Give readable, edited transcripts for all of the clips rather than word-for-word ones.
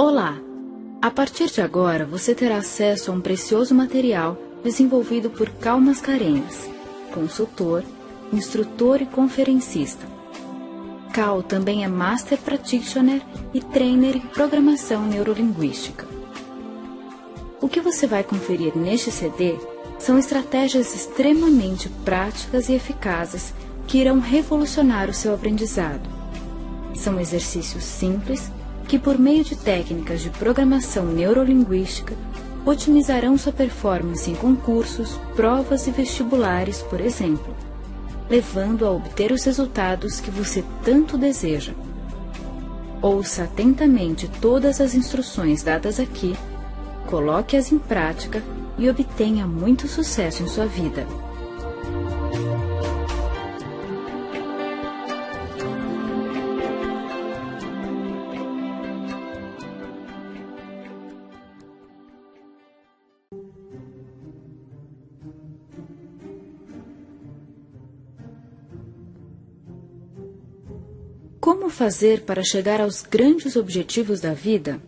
Olá! A partir de agora, você terá acesso a um precioso material desenvolvido por Cal Mascarenhas, consultor, instrutor e conferencista. Cal também é Master Practitioner e Trainer em Programação Neurolinguística. O que você vai conferir neste CD são estratégias extremamente práticas e eficazes que irão revolucionar o seu aprendizado. São exercícios simples que, por meio de técnicas de programação neurolinguística, otimizarão sua performance em concursos, provas e vestibulares, por exemplo, levando a obter os resultados que você tanto deseja. Ouça atentamente todas as instruções dadas aqui, coloque-as em prática e obtenha muito sucesso em sua vida. Como fazer para chegar aos grandes objetivos da vida?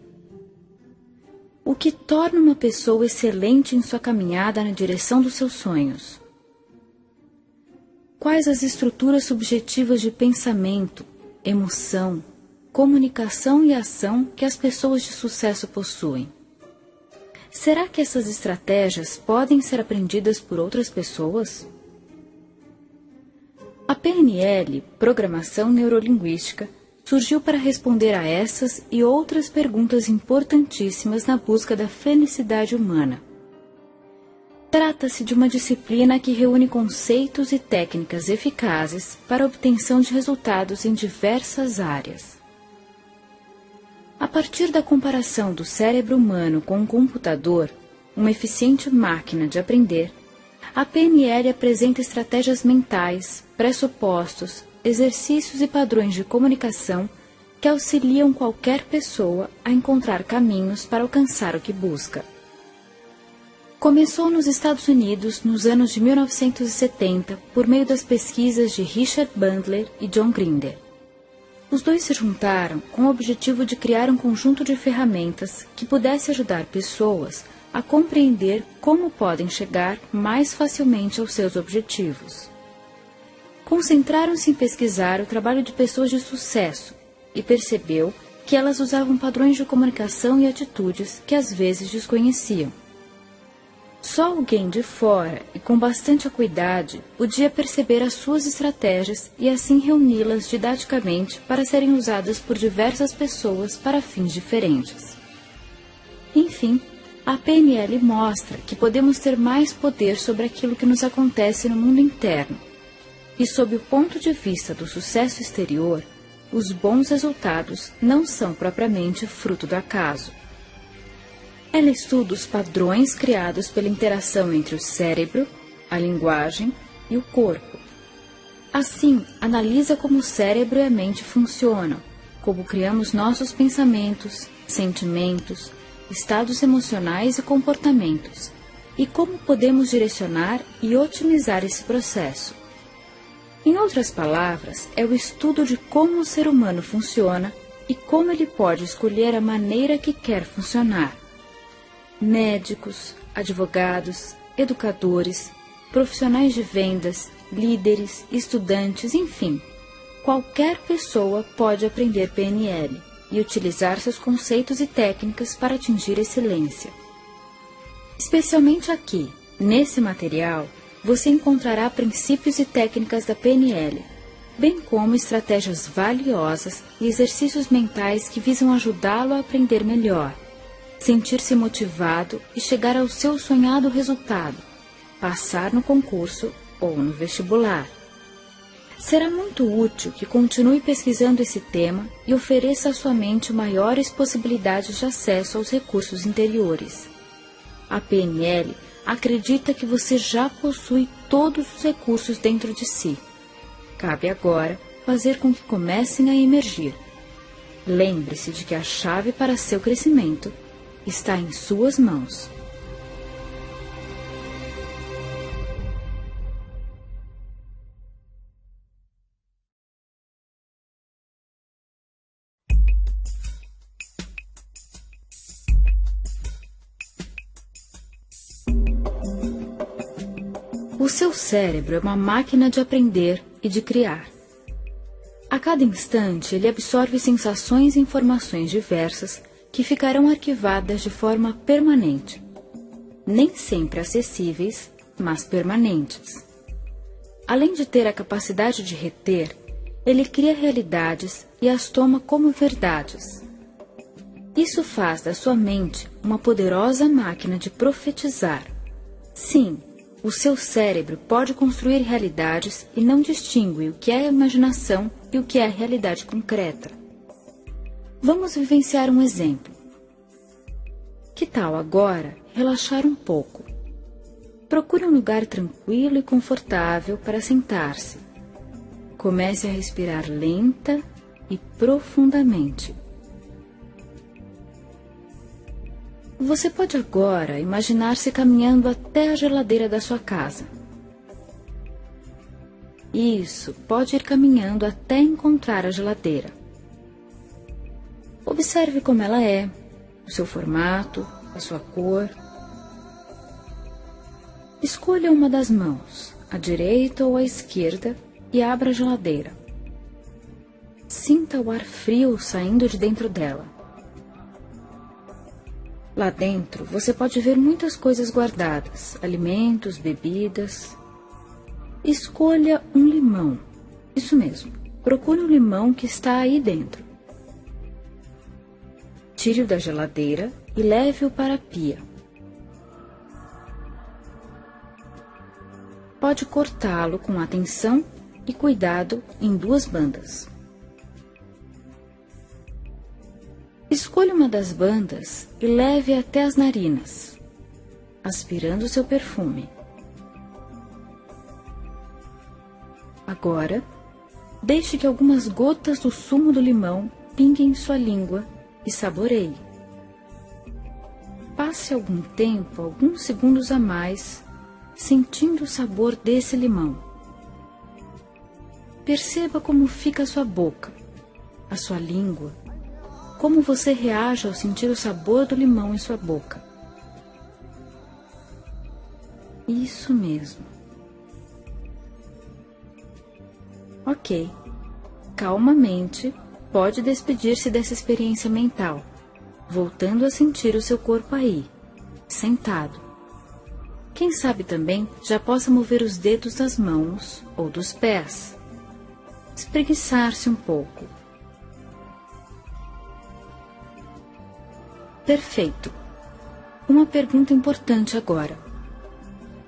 O que torna uma pessoa excelente em sua caminhada na direção dos seus sonhos? Quais as estruturas subjetivas de pensamento, emoção, comunicação e ação que as pessoas de sucesso possuem? Será que essas estratégias podem ser aprendidas por outras pessoas? A PNL, Programação Neurolinguística, surgiu para responder a essas e outras perguntas importantíssimas na busca da felicidade humana. Trata-se de uma disciplina que reúne conceitos e técnicas eficazes para a obtenção de resultados em diversas áreas. A partir da comparação do cérebro humano com um computador, uma eficiente máquina de aprender, a PNL apresenta estratégias mentais, pressupostos, exercícios e padrões de comunicação que auxiliam qualquer pessoa a encontrar caminhos para alcançar o que busca. Começou nos Estados Unidos nos anos de 1970 por meio das pesquisas de Richard Bandler e John Grinder. Os dois se juntaram com o objetivo de criar um conjunto de ferramentas que pudesse ajudar pessoas a compreender como podem chegar mais facilmente aos seus objetivos. Concentraram-se em pesquisar o trabalho de pessoas de sucesso e percebeu que elas usavam padrões de comunicação e atitudes que às vezes desconheciam. Só alguém de fora e com bastante acuidade podia perceber as suas estratégias e assim reuni-las didaticamente para serem usadas por diversas pessoas para fins diferentes. Enfim, a PNL mostra que podemos ter mais poder sobre aquilo que nos acontece no mundo interno. E sob o ponto de vista do sucesso exterior, os bons resultados não são propriamente fruto do acaso. Ela estuda os padrões criados pela interação entre o cérebro, a linguagem e o corpo. Assim, analisa como o cérebro e a mente funcionam, como criamos nossos pensamentos, sentimentos, estados emocionais e comportamentos, e como podemos direcionar e otimizar esse processo. Em outras palavras, é o estudo de como o ser humano funciona e como ele pode escolher a maneira que quer funcionar. Médicos, advogados, educadores, profissionais de vendas, líderes, estudantes, enfim, qualquer pessoa pode aprender PNL e utilizar seus conceitos e técnicas para atingir excelência. Especialmente aqui, nesse material, você encontrará princípios e técnicas da PNL, bem como estratégias valiosas e exercícios mentais que visam ajudá-lo a aprender melhor, sentir-se motivado e chegar ao seu sonhado resultado, passar no concurso ou no vestibular. Será muito útil que continue pesquisando esse tema e ofereça à sua mente maiores possibilidades de acesso aos recursos interiores. A PNL acredita que você já possui todos os recursos dentro de si. Cabe agora fazer com que comecem a emergir. Lembre-se de que a chave para seu crescimento está em suas mãos. O seu cérebro é uma máquina de aprender e de criar. A cada instante, ele absorve sensações e informações diversas que ficarão arquivadas de forma permanente. Nem sempre acessíveis, mas permanentes. Além de ter a capacidade de reter, ele cria realidades e as toma como verdades. Isso faz da sua mente uma poderosa máquina de profetizar. Sim, o seu cérebro pode construir realidades e não distingue o que é imaginação e o que é realidade concreta. Vamos vivenciar um exemplo. Que tal agora relaxar um pouco? Procure um lugar tranquilo e confortável para sentar-se. Comece a respirar lenta e profundamente. Você pode agora imaginar-se caminhando até a geladeira da sua casa. Isso, pode ir caminhando até encontrar a geladeira. Observe como ela é, o seu formato, a sua cor. Escolha uma das mãos, a direita ou a esquerda, e abra a geladeira. Sinta o ar frio saindo de dentro dela. Lá dentro, você pode ver muitas coisas guardadas, alimentos, bebidas. Escolha um limão. Isso mesmo, procure um limão que está aí dentro. Tire-o da geladeira e leve-o para a pia. Pode cortá-lo com atenção e cuidado em 2 bandas. Escolha uma das bandas e leve até as narinas, aspirando seu perfume. Agora, deixe que algumas gotas do sumo do limão pinguem em sua língua e saboreie. Passe algum tempo, alguns segundos a mais, sentindo o sabor desse limão. Perceba como fica a sua boca, a sua língua, como você reage ao sentir o sabor do limão em sua boca. Isso mesmo. Ok. Calmamente, pode despedir-se dessa experiência mental, voltando a sentir o seu corpo aí, sentado. Quem sabe também já possa mover os dedos das mãos ou dos pés. Espreguiçar-se um pouco. Perfeito. Uma pergunta importante agora.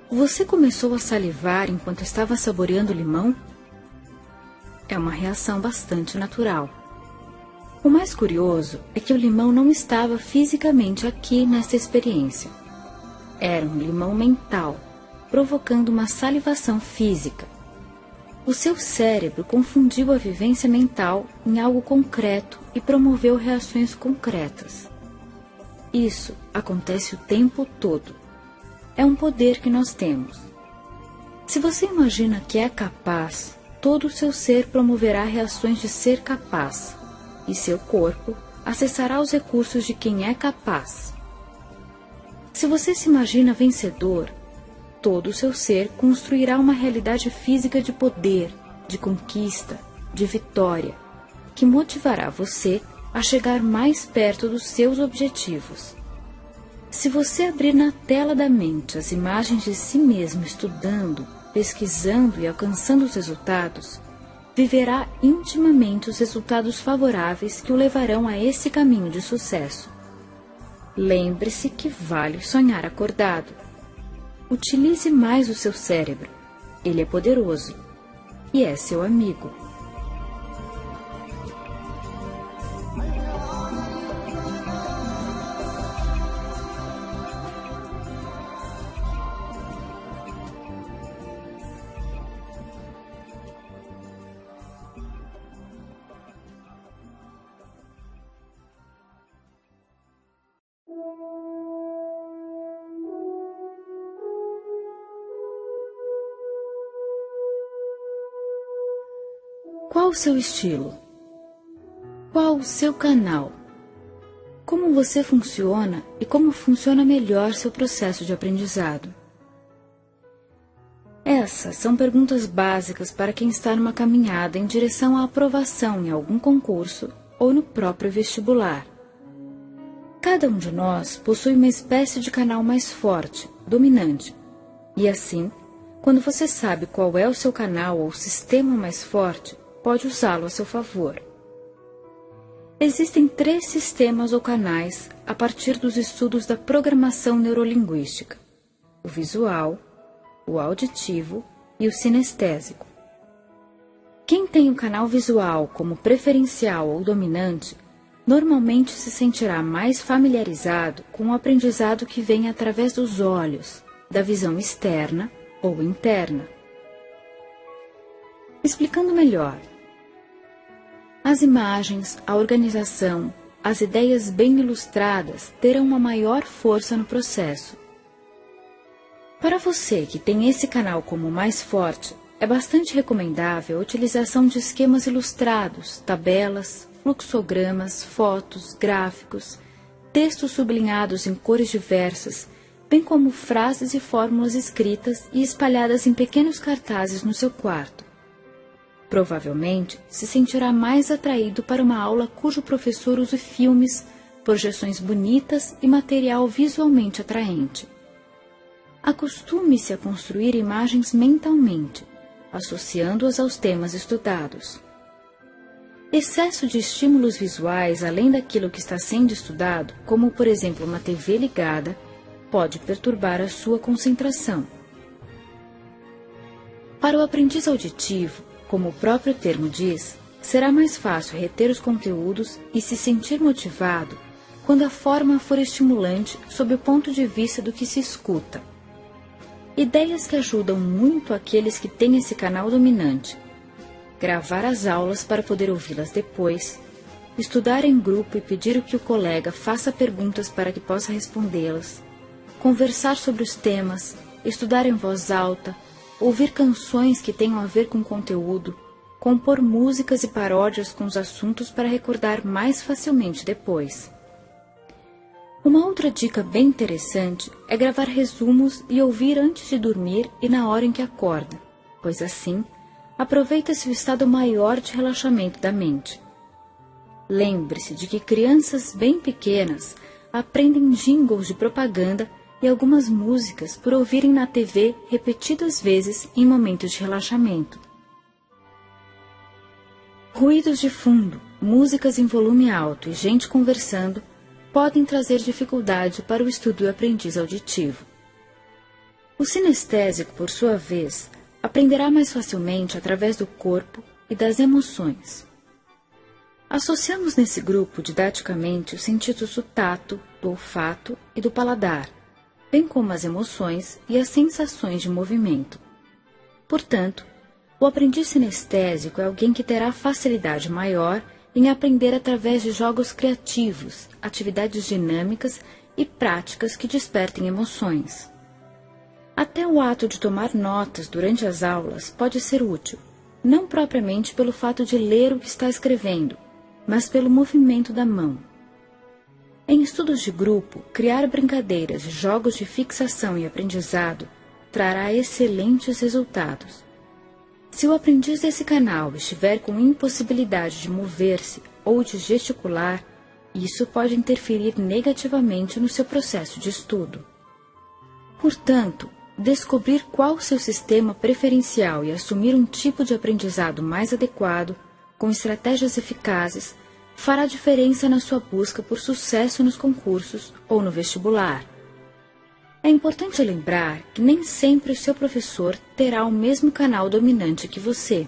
Você começou a salivar enquanto estava saboreando o limão? É uma reação bastante natural. O mais curioso é que o limão não estava fisicamente aqui nesta experiência. Era um limão mental, provocando uma salivação física. O seu cérebro confundiu a vivência mental em algo concreto e promoveu reações concretas. Isso acontece o tempo todo. É um poder que nós temos. Se você imagina que é capaz, todo o seu ser promoverá reações de ser capaz, e seu corpo acessará os recursos de quem é capaz. Se você se imagina vencedor, todo o seu ser construirá uma realidade física de poder, de conquista, de vitória, que motivará você a chegar mais perto dos seus objetivos. Se você abrir na tela da mente as imagens de si mesmo estudando, pesquisando e alcançando os resultados, viverá intimamente os resultados favoráveis que o levarão a esse caminho de sucesso. Lembre-se que vale sonhar acordado. Utilize mais o seu cérebro. Ele é poderoso e é seu amigo. Qual o seu estilo? Qual o seu canal? Como você funciona e como funciona melhor seu processo de aprendizado? Essas são perguntas básicas para quem está numa caminhada em direção à aprovação em algum concurso ou no próprio vestibular. Cada um de nós possui uma espécie de canal mais forte, dominante, e assim, quando você sabe qual é o seu canal ou sistema mais forte, pode usá-lo a seu favor. Existem 3 sistemas ou canais a partir dos estudos da programação neurolinguística: o visual, o auditivo e o sinestésico. Quem tem o canal visual como preferencial ou dominante, normalmente se sentirá mais familiarizado com o aprendizado que vem através dos olhos, da visão externa ou interna. Explicando melhor, as imagens, a organização, as ideias bem ilustradas terão uma maior força no processo. Para você que tem esse canal como mais forte, é bastante recomendável a utilização de esquemas ilustrados, tabelas, fluxogramas, fotos, gráficos, textos sublinhados em cores diversas, bem como frases e fórmulas escritas e espalhadas em pequenos cartazes no seu quarto. Provavelmente se sentirá mais atraído para uma aula cujo professor use filmes, projeções bonitas e material visualmente atraente. Acostume-se a construir imagens mentalmente, associando-as aos temas estudados. Excesso de estímulos visuais além daquilo que está sendo estudado, como por exemplo uma TV ligada, pode perturbar a sua concentração. Para o aprendiz auditivo, como o próprio termo diz, será mais fácil reter os conteúdos e se sentir motivado quando a forma for estimulante sob o ponto de vista do que se escuta. Ideias que ajudam muito aqueles que têm esse canal dominante: gravar as aulas para poder ouvi-las depois, estudar em grupo e pedir que o colega faça perguntas para que possa respondê-las, conversar sobre os temas, estudar em voz alta, ouvir canções que tenham a ver com o conteúdo, compor músicas e paródias com os assuntos para recordar mais facilmente depois. Uma outra dica bem interessante é gravar resumos e ouvir antes de dormir e na hora em que acorda, pois assim aproveita-se o estado maior de relaxamento da mente. Lembre-se de que crianças bem pequenas aprendem jingles de propaganda e algumas músicas por ouvirem na TV repetidas vezes em momentos de relaxamento. Ruídos de fundo, músicas em volume alto e gente conversando podem trazer dificuldade para o estudo do aprendiz auditivo. O sinestésico, por sua vez, aprenderá mais facilmente através do corpo e das emoções. Associamos nesse grupo didaticamente os sentidos do tato, do olfato e do paladar, bem como as emoções e as sensações de movimento. Portanto, o aprendiz sinestésico é alguém que terá facilidade maior em aprender através de jogos criativos, atividades dinâmicas e práticas que despertem emoções. Até o ato de tomar notas durante as aulas pode ser útil, não propriamente pelo fato de ler o que está escrevendo, mas pelo movimento da mão. Em estudos de grupo, criar brincadeiras e jogos de fixação e aprendizado trará excelentes resultados. Se o aprendiz desse canal estiver com impossibilidade de mover-se ou de gesticular, isso pode interferir negativamente no seu processo de estudo. Portanto, descobrir qual o seu sistema preferencial e assumir um tipo de aprendizado mais adequado, com estratégias eficazes, fará diferença na sua busca por sucesso nos concursos ou no vestibular. É importante lembrar que nem sempre o seu professor terá o mesmo canal dominante que você.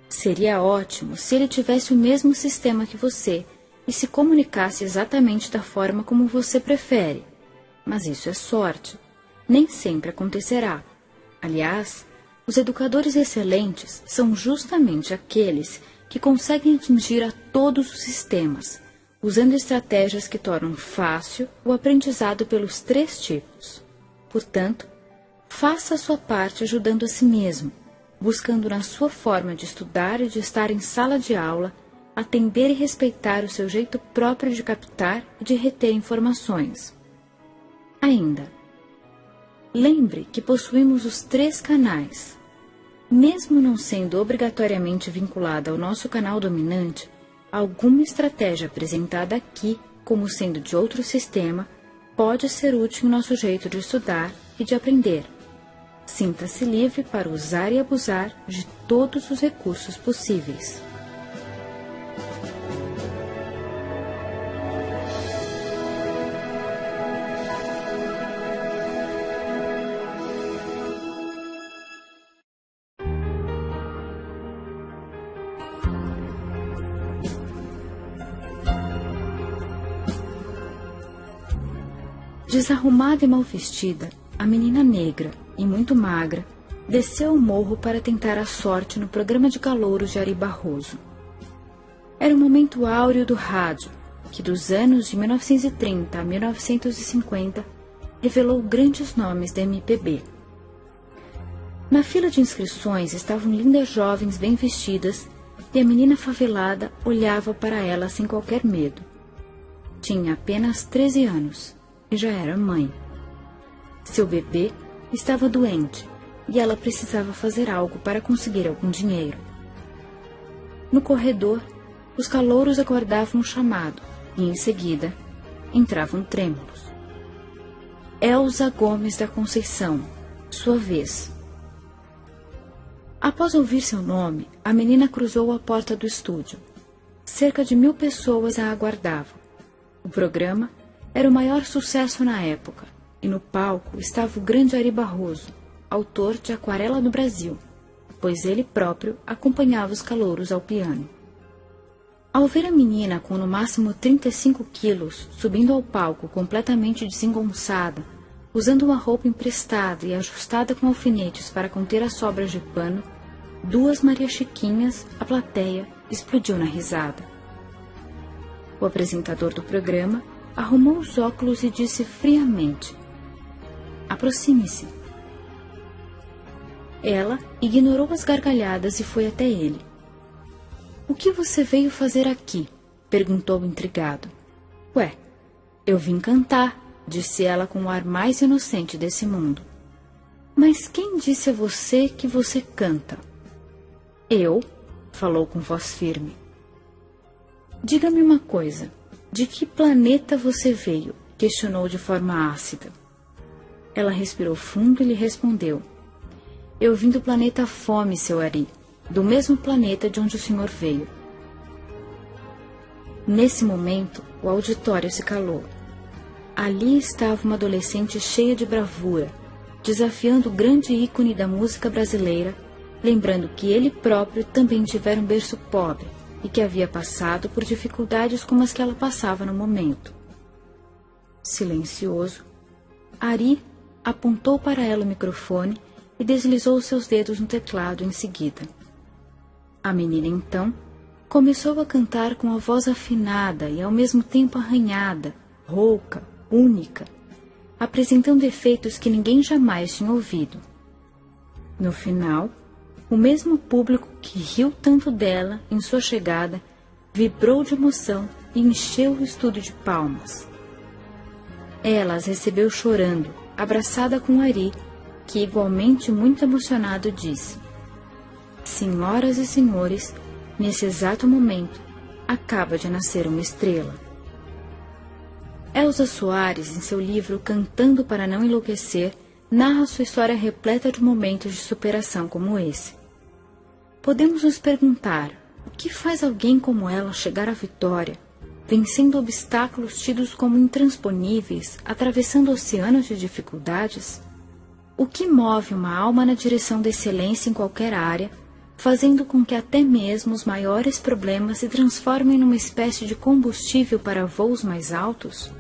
Seria ótimo se ele tivesse o mesmo sistema que você e se comunicasse exatamente da forma como você prefere, mas isso é sorte. Nem sempre acontecerá. Aliás, os educadores excelentes são justamente aqueles que conseguem atingir a todos os sistemas, usando estratégias que tornam fácil o aprendizado pelos 3 tipos. Portanto, faça a sua parte ajudando a si mesmo, buscando na sua forma de estudar e de estar em sala de aula, atender e respeitar o seu jeito próprio de captar e de reter informações. Ainda, Lembre que possuímos os 3 canais. Mesmo não sendo obrigatoriamente vinculada ao nosso canal dominante, alguma estratégia apresentada aqui, como sendo de outro sistema, pode ser útil em nosso jeito de estudar e de aprender. Sinta-se livre para usar e abusar de todos os recursos possíveis. Desarrumada e mal vestida, a menina negra e muito magra desceu o morro para tentar a sorte no programa de calouros de Ari Barroso. Era o momento áureo do rádio, que dos anos de 1930 a 1950 revelou grandes nomes da MPB. Na fila de inscrições estavam lindas jovens bem vestidas e a menina favelada olhava para ela sem qualquer medo. Tinha apenas 13 anos e já era mãe. Seu bebê estava doente e ela precisava fazer algo para conseguir algum dinheiro. No corredor, os calouros aguardavam um chamado e, em seguida, entravam trêmulos. Elza Gomes da Conceição, sua vez. Após ouvir seu nome, a menina cruzou a porta do estúdio. Cerca de 1000 pessoas a aguardavam. O programa era o maior sucesso na época, e no palco estava o grande Ari Barroso, autor de Aquarela do Brasil, pois ele próprio acompanhava os calouros ao piano. Ao ver a menina com no máximo 35 quilos subindo ao palco completamente desengonçada, usando uma roupa emprestada e ajustada com alfinetes para conter as sobras de pano, 2 Maria Chiquinhas, a plateia, explodiu na risada. O apresentador do programa arrumou os óculos e disse friamente: "Aproxime-se." Ela ignorou as gargalhadas e foi até ele. "O que você veio fazer aqui?" perguntou intrigado. "Ué, eu vim cantar", disse ela com o ar mais inocente desse mundo. "Mas quem disse a você que você canta?" "Eu", falou com voz firme. "Diga-me uma coisa, de que planeta você veio?" questionou de forma ácida. Ela respirou fundo e lhe respondeu: "Eu vim do planeta Fome, seu Ari, do mesmo planeta de onde o senhor veio." Nesse momento, o auditório se calou. Ali estava uma adolescente cheia de bravura, desafiando o grande ícone da música brasileira, lembrando que ele próprio também tivera um berço pobre e que havia passado por dificuldades como as que ela passava no momento. Silencioso, Ari apontou para ela o microfone e deslizou seus dedos no teclado em seguida. A menina, então, começou a cantar com a voz afinada e ao mesmo tempo arranhada, rouca, única, apresentando efeitos que ninguém jamais tinha ouvido. No final, o mesmo público que riu tanto dela em sua chegada vibrou de emoção e encheu o estúdio de palmas. Ela as recebeu chorando, abraçada com Ari, que, igualmente muito emocionado, disse: "Senhoras e senhores, nesse exato momento, acaba de nascer uma estrela." Elza Soares, em seu livro Cantando para Não Enlouquecer, narra sua história repleta de momentos de superação como esse. Podemos nos perguntar: o que faz alguém como ela chegar à vitória, vencendo obstáculos tidos como intransponíveis, atravessando oceanos de dificuldades? O que move uma alma na direção da excelência em qualquer área, fazendo com que até mesmo os maiores problemas se transformem numa espécie de combustível para voos mais altos?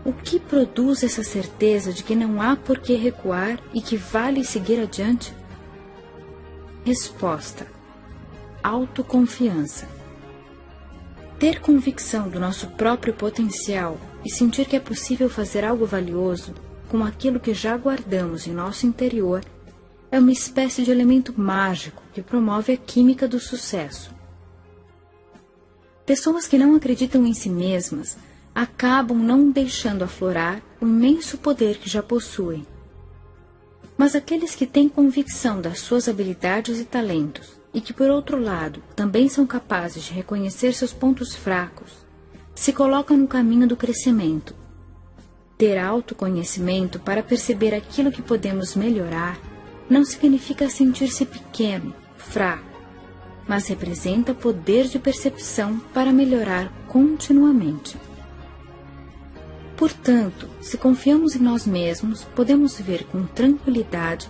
O que produz essa certeza de que não há por que recuar e que vale seguir adiante? Resposta: autoconfiança. Ter convicção do nosso próprio potencial e sentir que é possível fazer algo valioso com aquilo que já guardamos em nosso interior é uma espécie de elemento mágico que promove a química do sucesso. Pessoas que não acreditam em si mesmas acabam não deixando aflorar o imenso poder que já possuem. Mas aqueles que têm convicção das suas habilidades e talentos, e que, por outro lado, também são capazes de reconhecer seus pontos fracos, se colocam no caminho do crescimento. Ter autoconhecimento para perceber aquilo que podemos melhorar não significa sentir-se pequeno, fraco, mas representa poder de percepção para melhorar continuamente. Portanto, se confiamos em nós mesmos, podemos ver com tranquilidade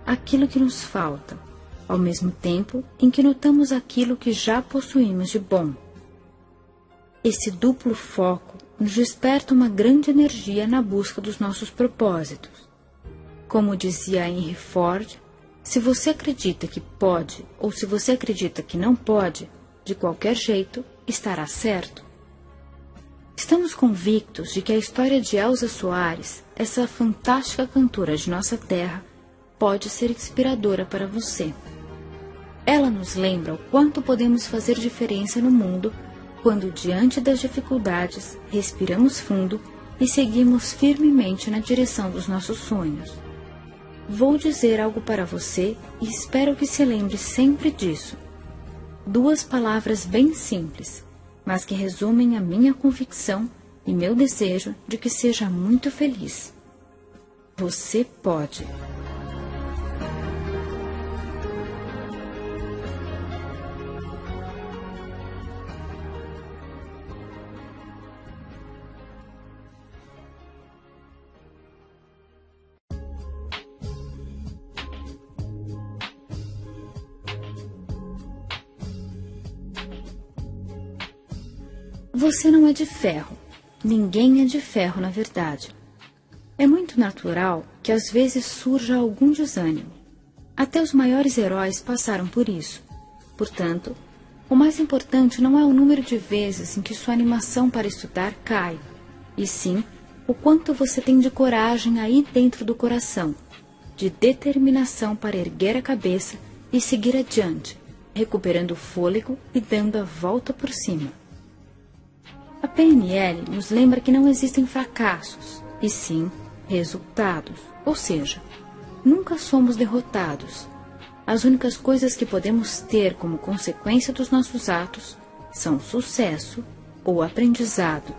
aquilo que nos falta, ao mesmo tempo em que notamos aquilo que já possuímos de bom. Esse duplo foco nos desperta uma grande energia na busca dos nossos propósitos. Como dizia Henry Ford, se você acredita que pode ou se você acredita que não pode, de qualquer jeito, estará certo. Estamos convictos de que a história de Elza Soares, essa fantástica cantora de nossa terra, pode ser inspiradora para você. Ela nos lembra o quanto podemos fazer diferença no mundo quando, diante das dificuldades, respiramos fundo e seguimos firmemente na direção dos nossos sonhos. Vou dizer algo para você e espero que se lembre sempre disso. 2 palavras bem simples, mas que resumem a minha convicção e meu desejo de que seja muito feliz. Você pode. Você não é de ferro. Ninguém é de ferro, na verdade. É muito natural que às vezes surja algum desânimo. Até os maiores heróis passaram por isso. Portanto, o mais importante não é o número de vezes em que sua animação para estudar cai, e sim o quanto você tem de coragem aí dentro do coração, de determinação para erguer a cabeça e seguir adiante, recuperando o fôlego e dando a volta por cima. A PNL nos lembra que não existem fracassos, e sim resultados, ou seja, nunca somos derrotados. As únicas coisas que podemos ter como consequência dos nossos atos são sucesso ou aprendizado.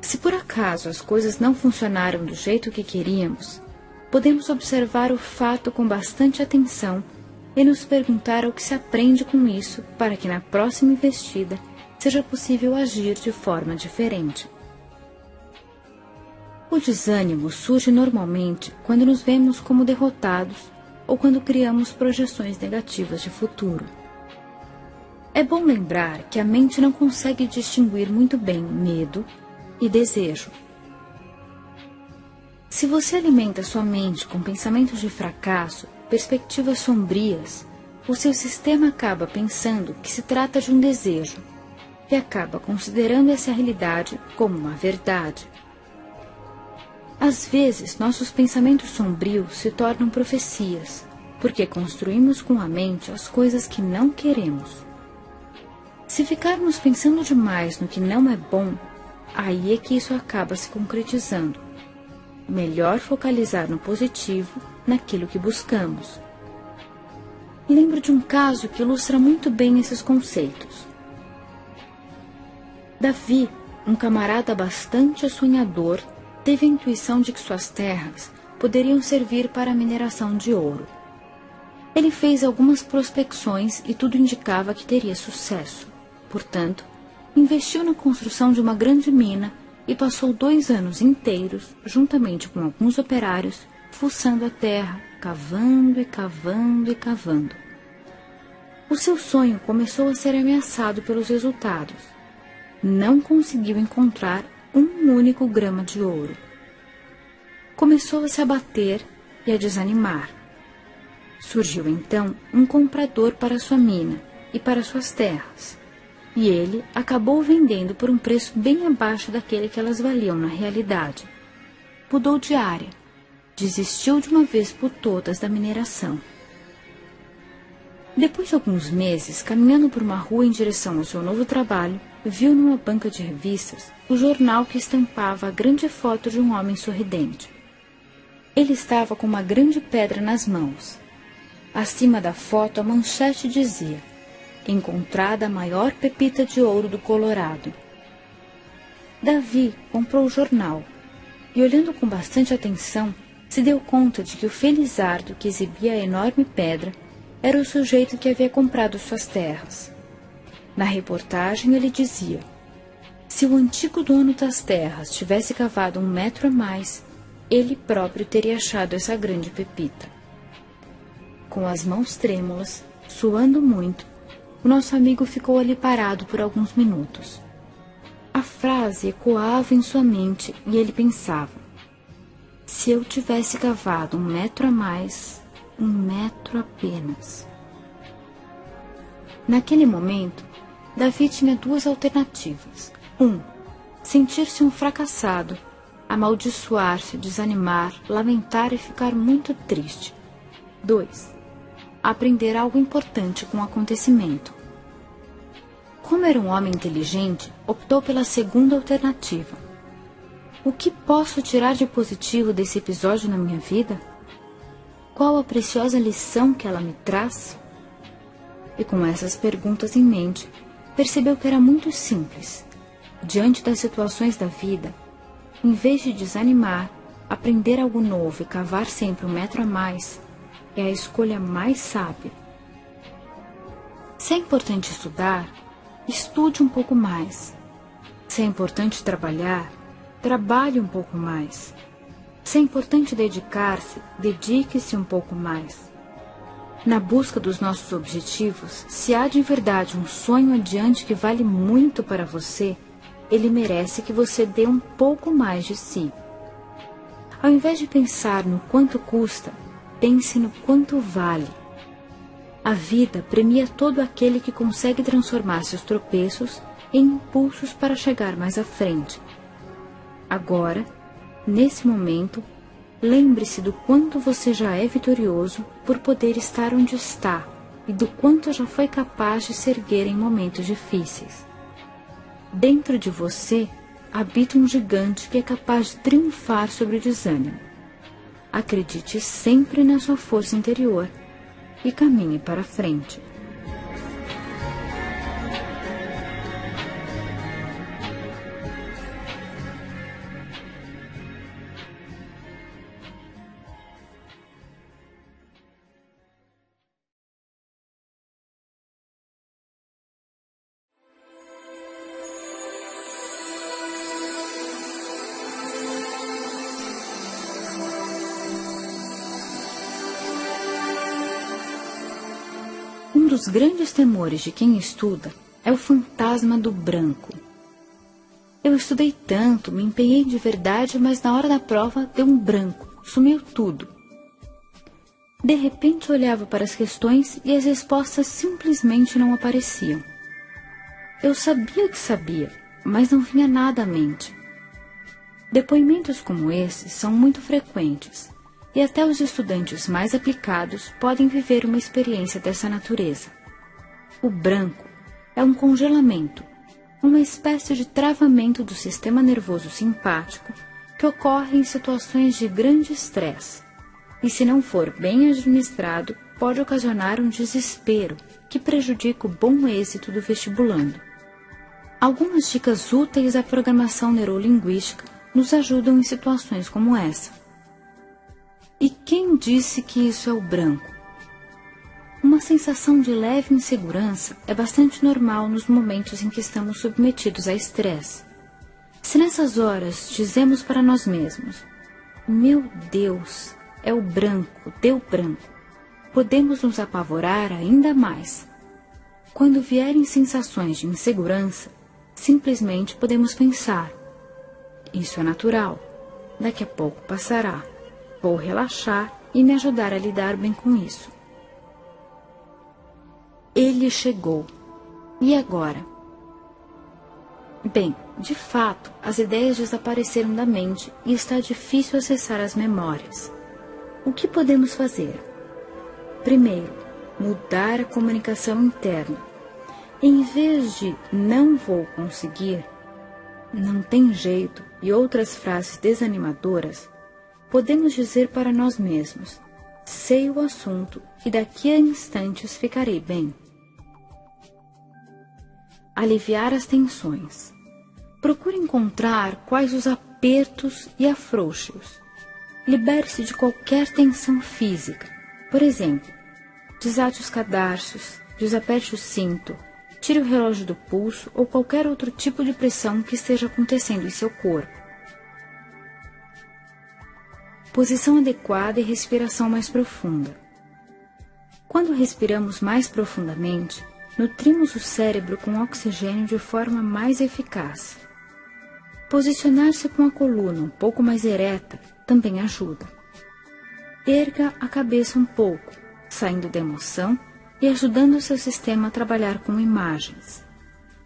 Se por acaso as coisas não funcionaram do jeito que queríamos, podemos observar o fato com bastante atenção e nos perguntar o que se aprende com isso para que na próxima investida seja possível agir de forma diferente. O desânimo surge normalmente quando nos vemos como derrotados ou quando criamos projeções negativas de futuro. É bom lembrar que a mente não consegue distinguir muito bem medo e desejo. Se você alimenta sua mente com pensamentos de fracasso, perspectivas sombrias, o seu sistema acaba pensando que se trata de um desejo e acaba considerando essa realidade como uma verdade. Às vezes, nossos pensamentos sombrios se tornam profecias, porque construímos com a mente as coisas que não queremos. Se ficarmos pensando demais no que não é bom, aí é que isso acaba se concretizando. Melhor focalizar no positivo, naquilo que buscamos. Lembro de um caso que ilustra muito bem esses conceitos. Davi, um camarada bastante sonhador, teve a intuição de que suas terras poderiam servir para a mineração de ouro. Ele fez algumas prospecções e tudo indicava que teria sucesso. Portanto, investiu na construção de uma grande mina e passou 2 anos inteiros, juntamente com alguns operários, fuçando a terra, cavando e cavando e cavando. O seu sonho começou a ser ameaçado pelos resultados. Não conseguiu encontrar um único grama de ouro. Começou a se abater e a desanimar. Surgiu então um comprador para sua mina e para suas terras, e ele acabou vendendo por um preço bem abaixo daquele que elas valiam na realidade. Mudou de área, desistiu de uma vez por todas da mineração. Depois de alguns meses, caminhando por uma rua em direção ao seu novo trabalho, viu numa banca de revistas o jornal que estampava a grande foto de um homem sorridente. Ele estava com uma grande pedra nas mãos. Acima da foto a manchete dizia: encontrada a maior pepita de ouro do Colorado. Davi comprou o jornal e, olhando com bastante atenção, se deu conta de que o felizardo que exibia a enorme pedra era o sujeito que havia comprado suas terras. Na reportagem ele dizia: se o antigo dono das terras tivesse cavado 1 metro a mais, ele próprio teria achado essa grande pepita. Com as mãos trêmulas, suando muito, o nosso amigo ficou ali parado por alguns minutos. A frase ecoava em sua mente e ele pensava: se eu tivesse cavado 1 metro a mais, 1 metro apenas. Naquele momento, Davi tinha 2 alternativas. 1. Sentir-se um fracassado, amaldiçoar-se, desanimar, lamentar e ficar muito triste. 2. Aprender algo importante com o acontecimento. Como era um homem inteligente, optou pela segunda alternativa. O que posso tirar de positivo desse episódio na minha vida? Qual a preciosa lição que ela me traz? E com essas perguntas em mente, percebeu que era muito simples. Diante das situações da vida, em vez de desanimar, aprender algo novo e cavar sempre 1 metro a mais é a escolha mais sábia. Se é importante estudar, estude um pouco mais. Se é importante trabalhar, trabalhe um pouco mais. Se é importante dedicar-se, dedique-se um pouco mais. Na busca dos nossos objetivos, se há de verdade um sonho adiante que vale muito para você, ele merece que você dê um pouco mais de si. Ao invés de pensar no quanto custa, pense no quanto vale. A vida premia todo aquele que consegue transformar seus tropeços em impulsos para chegar mais à frente. Agora, nesse momento, lembre-se do quanto você já é vitorioso por poder estar onde está e do quanto já foi capaz de se erguer em momentos difíceis. Dentro de você habita um gigante que é capaz de triunfar sobre o desânimo. Acredite sempre na sua força interior e caminhe para frente. Um dos grandes temores de quem estuda é o fantasma do branco. Eu estudei tanto, me empenhei de verdade, mas na hora da prova deu um branco, sumiu tudo. De repente olhava para as questões e as respostas simplesmente não apareciam. Eu sabia que sabia, mas não vinha nada à mente. Depoimentos como esses são muito frequentes, e até os estudantes mais aplicados podem viver uma experiência dessa natureza. O branco é um congelamento, uma espécie de travamento do sistema nervoso simpático que ocorre em situações de grande estresse, e se não for bem administrado, pode ocasionar um desespero que prejudica o bom êxito do vestibulando. Algumas dicas úteis à programação neurolinguística nos ajudam em situações como essa. E quem disse que isso é o branco? Uma sensação de leve insegurança é bastante normal nos momentos em que estamos submetidos a estresse. Se nessas horas dizemos para nós mesmos: meu Deus, é o branco, deu branco, podemos nos apavorar ainda mais. Quando vierem sensações de insegurança, simplesmente podemos pensar: isso é natural, daqui a pouco passará. Vou relaxar e me ajudar a lidar bem com isso. Ele chegou. E agora? Bem, de fato, as ideias desapareceram da mente e está difícil acessar as memórias. O que podemos fazer? Primeiro, mudar a comunicação interna. Em vez de "não vou conseguir", "não tem jeito" e outras frases desanimadoras, podemos dizer para nós mesmos: "sei o assunto e daqui a instantes ficarei bem". Aliviar as tensões. Procure encontrar quais os apertos e afrouxe-os. Libere-se de qualquer tensão física. Por exemplo, desate os cadarços, desaperte o cinto, tire o relógio do pulso ou qualquer outro tipo de pressão que esteja acontecendo em seu corpo. Posição adequada e respiração mais profunda. Quando respiramos mais profundamente, nutrimos o cérebro com oxigênio de forma mais eficaz. Posicionar-se com a coluna um pouco mais ereta também ajuda. Erga a cabeça um pouco, saindo da emoção e ajudando o seu sistema a trabalhar com imagens.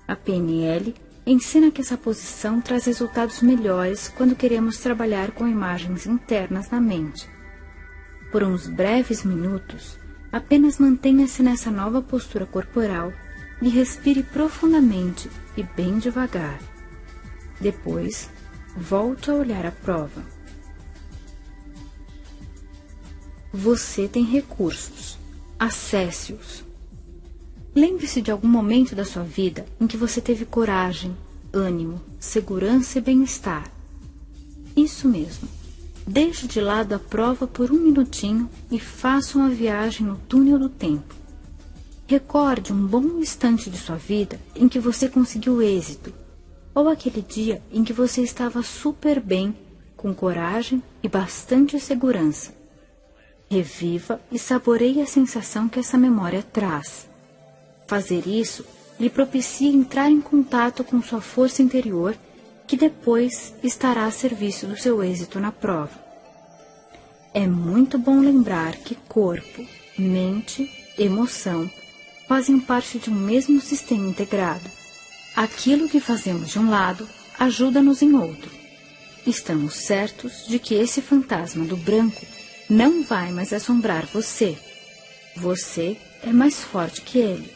A PNL ensina que essa posição traz resultados melhores quando queremos trabalhar com imagens internas na mente. Por uns breves minutos, apenas mantenha-se nessa nova postura corporal e respire profundamente e bem devagar. Depois, volte a olhar a prova. Você tem recursos. Acesse-os. Lembre-se de algum momento da sua vida em que você teve coragem, ânimo, segurança e bem-estar. Isso mesmo. Deixe de lado a prova por um minutinho e faça uma viagem no túnel do tempo. Recorde um bom instante de sua vida em que você conseguiu êxito, ou aquele dia em que você estava super bem, com coragem e bastante segurança. Reviva e saboreie a sensação que essa memória traz. Fazer isso lhe propicia entrar em contato com sua força interior, que depois estará a serviço do seu êxito na prova. É muito bom lembrar que corpo, mente, emoção fazem parte de um mesmo sistema integrado. Aquilo que fazemos de um lado ajuda-nos em outro. Estamos certos de que esse fantasma do branco não vai mais assombrar você. Você é mais forte que ele.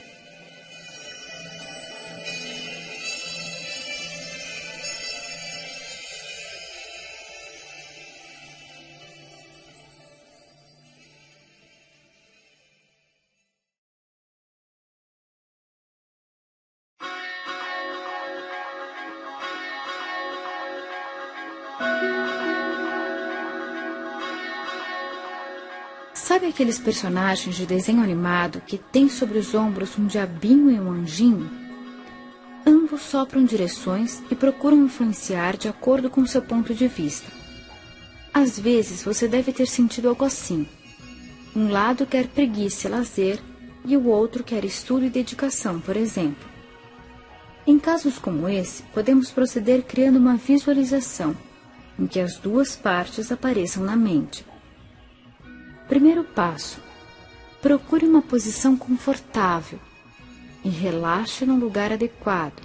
Sabe aqueles personagens de desenho animado que têm sobre os ombros um diabinho e um anjinho? Ambos sopram direções e procuram influenciar de acordo com seu ponto de vista. Às vezes você deve ter sentido algo assim. Um lado quer preguiça e lazer e o outro quer estudo e dedicação, por exemplo. Em casos como esse, podemos proceder criando uma visualização em que as duas partes apareçam na mente. Primeiro passo: procure uma posição confortável e relaxe num lugar adequado,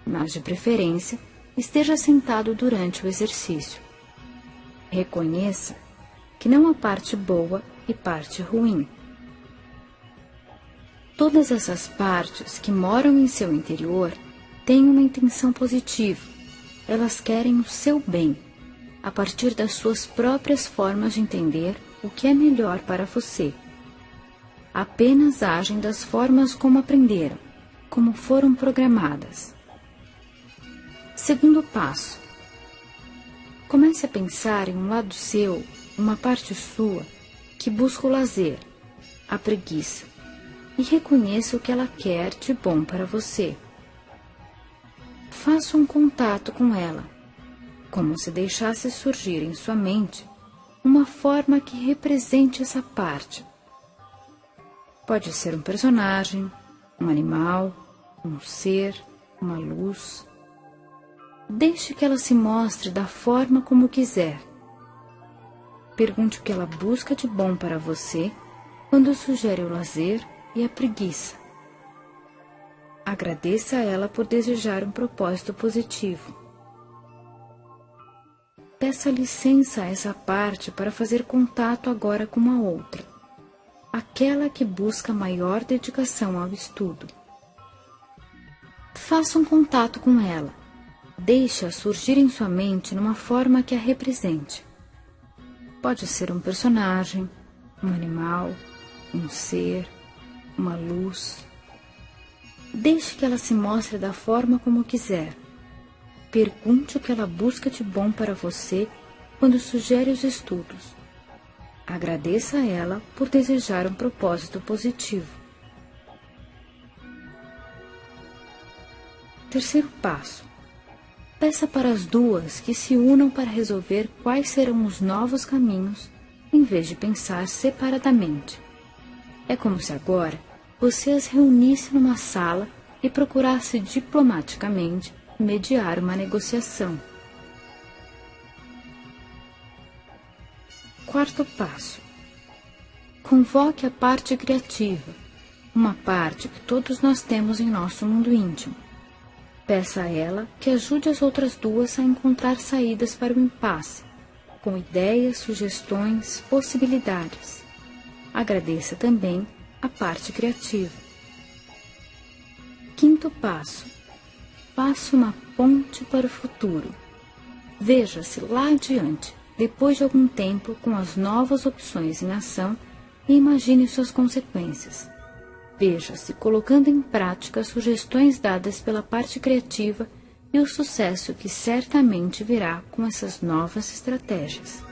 mas de preferência esteja sentado durante o exercício. Reconheça que não há parte boa e parte ruim. Todas essas partes que moram em seu interior têm uma intenção positiva. Elas querem o seu bem, a partir das suas próprias formas de entender o que é melhor para você. Apenas agem das formas como aprenderam, como foram programadas. Segundo passo: comece a pensar em um lado seu, uma parte sua, que busca o lazer, a preguiça, e reconheça o que ela quer de bom para você. Faça um contato com ela, como se deixasse surgir em sua mente uma forma que represente essa parte. Pode ser um personagem, um animal, um ser, uma luz. Deixe que ela se mostre da forma como quiser. Pergunte o que ela busca de bom para você quando sugere o lazer e a preguiça. Agradeça a ela por desejar um propósito positivo. Peça licença a essa parte para fazer contato agora com a outra, aquela que busca maior dedicação ao estudo. faça um contato com ela. Deixe-a surgir em sua mente numa forma que a represente. Pode ser um personagem, um animal, um ser, uma luz. Deixe que ela se mostre da forma como quiser. Pergunte o que ela busca de bom para você quando sugere os estudos. Agradeça a ela por desejar um propósito positivo. Terceiro passo. Peça para as duas que se unam para resolver quais serão os novos caminhos, em vez de pensar separadamente. É como se agora você as reunisse numa sala e procurasse diplomaticamente mediar uma negociação. Quarto passo. Convoque a parte criativa, uma parte que todos nós temos em nosso mundo íntimo. Peça a ela que ajude as outras duas a encontrar saídas para o impasse, com ideias, sugestões, possibilidades. Agradeça também a parte criativa. Quinto passo. Faça uma ponte para o futuro. Veja-se lá adiante, depois de algum tempo, com as novas opções em ação e imagine suas consequências. Veja-se colocando em prática as sugestões dadas pela parte criativa e o sucesso que certamente virá com essas novas estratégias.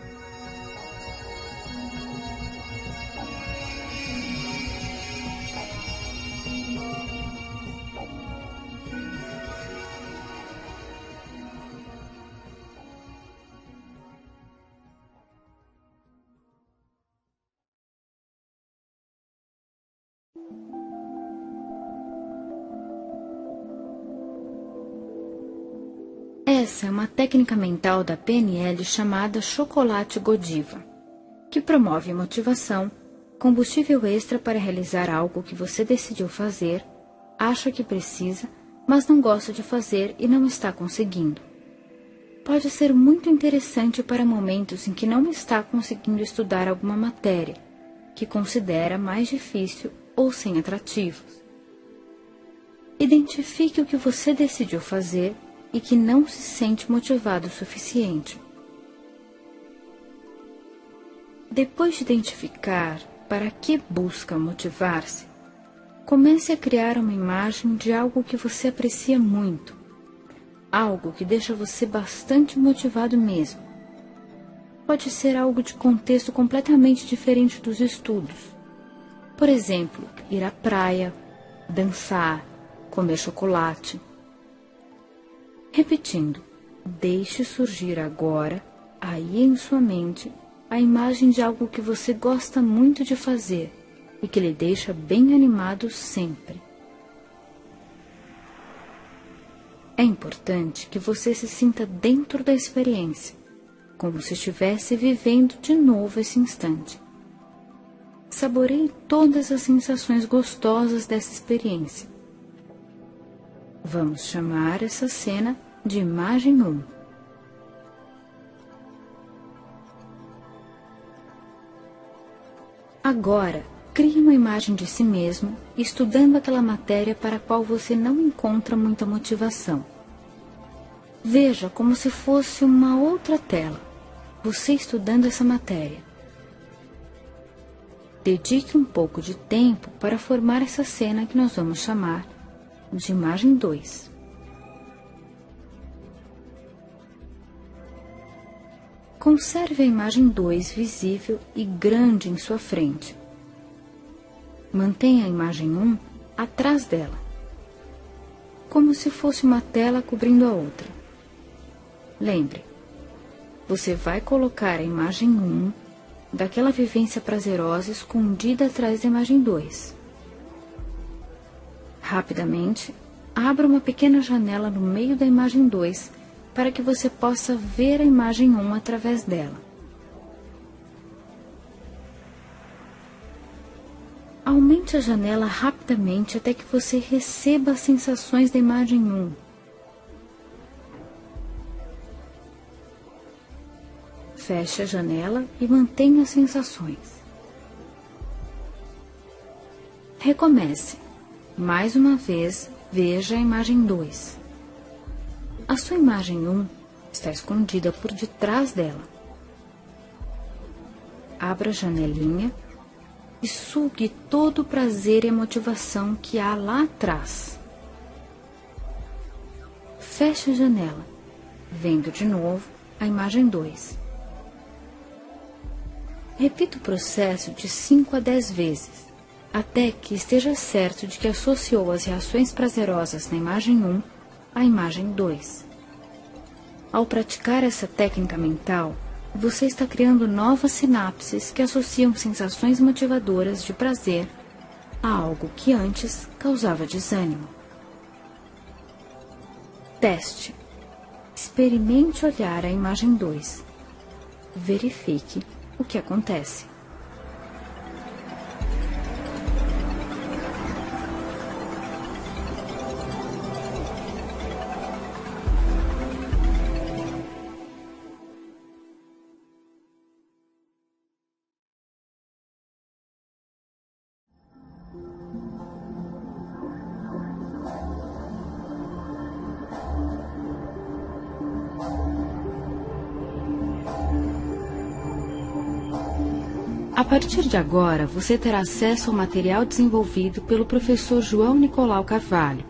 Essa é uma técnica mental da PNL chamada chocolate Godiva, que promove motivação, combustível extra para realizar algo que você decidiu fazer, acha que precisa, mas não gosta de fazer e não está conseguindo. Pode ser muito interessante para momentos em que não está conseguindo estudar alguma matéria, que considera mais difícil ou sem atrativos. Identifique o que você decidiu fazer e que não se sente motivado o suficiente. Depois de identificar para que busca motivar-se, comece a criar uma imagem de algo que você aprecia muito, algo que deixa você bastante motivado mesmo. Pode ser algo de contexto completamente diferente dos estudos. Por exemplo, ir à praia, dançar, comer chocolate. Repetindo, deixe surgir agora, aí em sua mente, a imagem de algo que você gosta muito de fazer e que lhe deixa bem animado sempre. É importante que você se sinta dentro da experiência, como se estivesse vivendo de novo esse instante. Saboreie todas as sensações gostosas dessa experiência. Vamos chamar essa cena de imagem 1. Agora, crie uma imagem de si mesmo, estudando aquela matéria para a qual você não encontra muita motivação. Veja como se fosse uma outra tela, você estudando essa matéria. Dedique um pouco de tempo para formar essa cena que nós vamos chamar de imagem 2. Conserve a imagem 2 visível e grande em sua frente. Mantenha a imagem 1 atrás dela, como se fosse uma tela cobrindo a outra. Lembre, você vai colocar a imagem 1 daquela vivência prazerosa escondida atrás da imagem 2. Rapidamente, abra uma pequena janela no meio da imagem 2 para que você possa ver a imagem 1 através dela. Aumente a janela rapidamente até que você receba as sensações da imagem 1. Feche a janela e mantenha as sensações. Recomece, mais uma vez, veja a imagem 2. A sua imagem 1 está escondida por detrás dela. Abra a janelinha e sugue todo o prazer e a motivação que há lá atrás. Feche a janela, vendo de novo a imagem 2. Repita o processo de 5 a 10 vezes, até que esteja certo de que associou as reações prazerosas na imagem 1 à imagem 2. Ao praticar essa técnica mental, você está criando novas sinapses que associam sensações motivadoras de prazer a algo que antes causava desânimo. Teste. Experimente olhar a imagem 2. Verifique o que acontece. A partir de agora, você terá acesso ao material desenvolvido pelo professor João Nicolau Carvalho,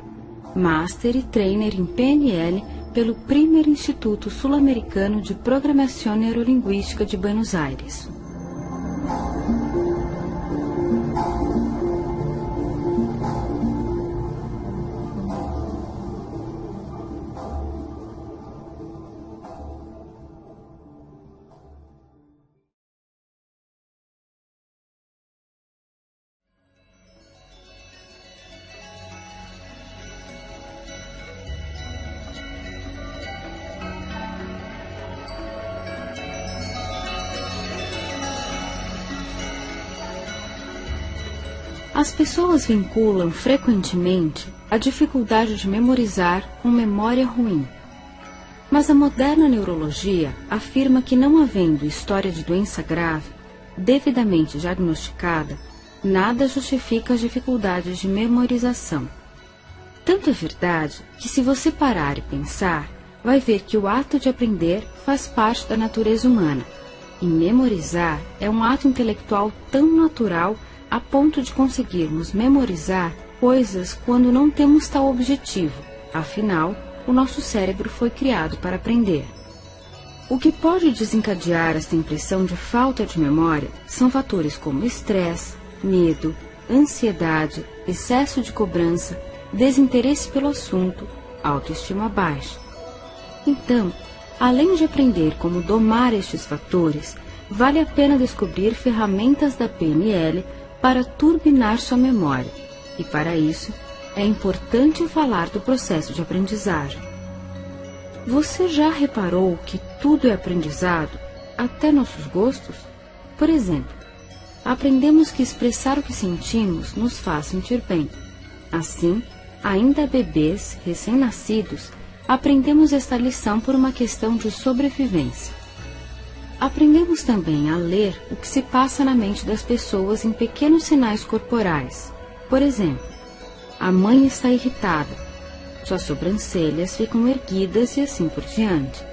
Master e Trainer em PNL pelo primeiro Instituto Sul-Americano de Programação Neurolinguística de Buenos Aires. As pessoas vinculam frequentemente a dificuldade de memorizar com memória ruim. Mas a moderna neurologia afirma que, não havendo história de doença grave, devidamente diagnosticada, nada justifica as dificuldades de memorização. Tanto é verdade que, se você parar e pensar, vai ver que o ato de aprender faz parte da natureza humana, e memorizar é um ato intelectual tão natural a ponto de conseguirmos memorizar coisas quando não temos tal objetivo. Afinal, o nosso cérebro foi criado para aprender. O que pode desencadear esta impressão de falta de memória são fatores como estresse, medo, ansiedade, excesso de cobrança, desinteresse pelo assunto, autoestima baixa. Então, além de aprender como domar estes fatores, vale a pena descobrir ferramentas da PNL para turbinar sua memória, e para isso é importante falar do processo de aprendizagem. Você já reparou que tudo é aprendizado, até nossos gostos? Por exemplo, aprendemos que expressar o que sentimos nos faz sentir bem. Assim, ainda bebês, recém-nascidos, aprendemos esta lição por uma questão de sobrevivência. Aprendemos também a ler o que se passa na mente das pessoas em pequenos sinais corporais. Por exemplo, a mãe está irritada, suas sobrancelhas ficam erguidas e assim por diante.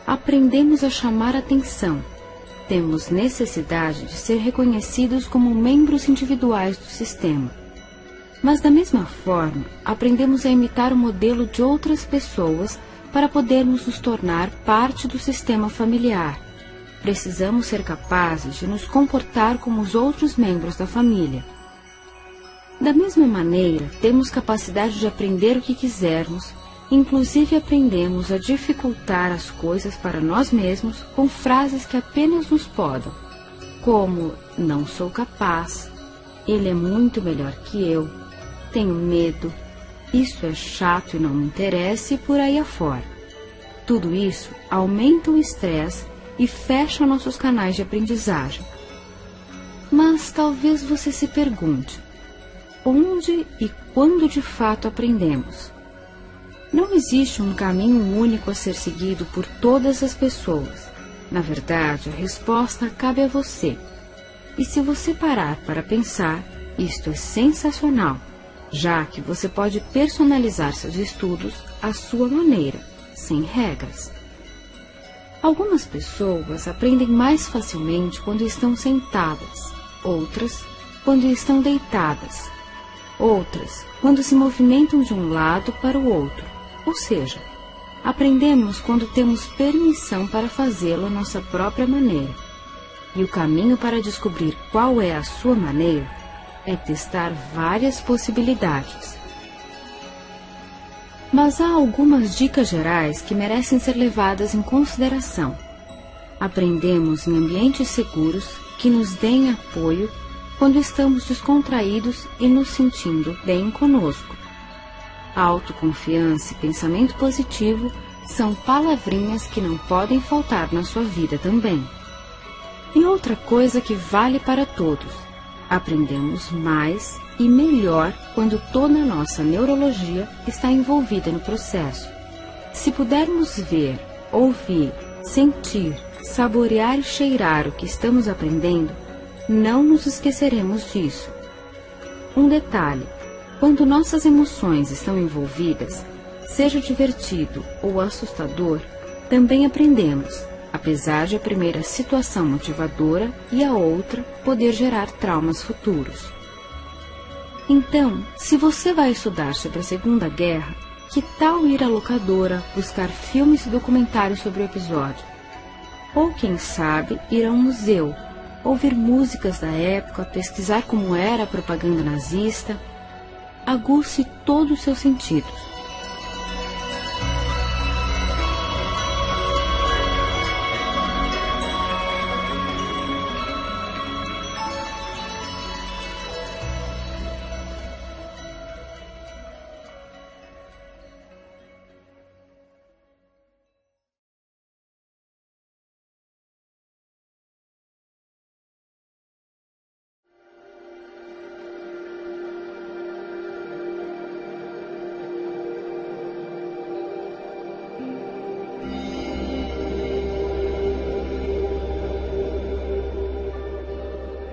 Aprendemos a chamar atenção. Temos necessidade de ser reconhecidos como membros individuais do sistema. Mas, da mesma forma, aprendemos a imitar o modelo de outras pessoas para podermos nos tornar parte do sistema familiar. Precisamos ser capazes de nos comportar como os outros membros da família. Da mesma maneira, temos capacidade de aprender o que quisermos, inclusive aprendemos a dificultar as coisas para nós mesmos com frases que apenas nos podam, como não sou capaz, ele é muito melhor que eu, tenho medo, isso é chato e não me interessa e por aí afora. Tudo isso aumenta o estresse e fecha nossos canais de aprendizagem. Mas talvez você se pergunte, onde e quando de fato aprendemos? Não existe um caminho único a ser seguido por todas as pessoas. Na verdade, a resposta cabe a você. E se você parar para pensar, isto é sensacional. já que você pode personalizar seus estudos à sua maneira, sem regras. Algumas pessoas aprendem mais facilmente quando estão sentadas, outras quando estão deitadas, outras quando se movimentam de um lado para o outro, ou seja, aprendemos quando temos permissão para fazê-lo à nossa própria maneira. E o caminho para descobrir qual é a sua maneira é testar várias possibilidades. Mas há algumas dicas gerais que merecem ser levadas em consideração. Aprendemos em ambientes seguros que nos deem apoio quando estamos descontraídos e nos sentindo bem conosco. Autoconfiança e pensamento positivo são palavrinhas que não podem faltar na sua vida também. E outra coisa que vale para todos: aprendemos mais e melhor quando toda a nossa neurologia está envolvida no processo. Se pudermos ver, ouvir, sentir, saborear e cheirar o que estamos aprendendo, não nos esqueceremos disso. Um detalhe: quando nossas emoções estão envolvidas, seja divertido ou assustador, também aprendemos, apesar de a primeira situação motivadora e a outra poder gerar traumas futuros. Então, se você vai estudar sobre a Segunda Guerra, que tal ir à locadora buscar filmes e documentários sobre o episódio? Ou, quem sabe, ir a um museu, ouvir músicas da época, pesquisar como era a propaganda nazista? Aguce todos os seus sentidos.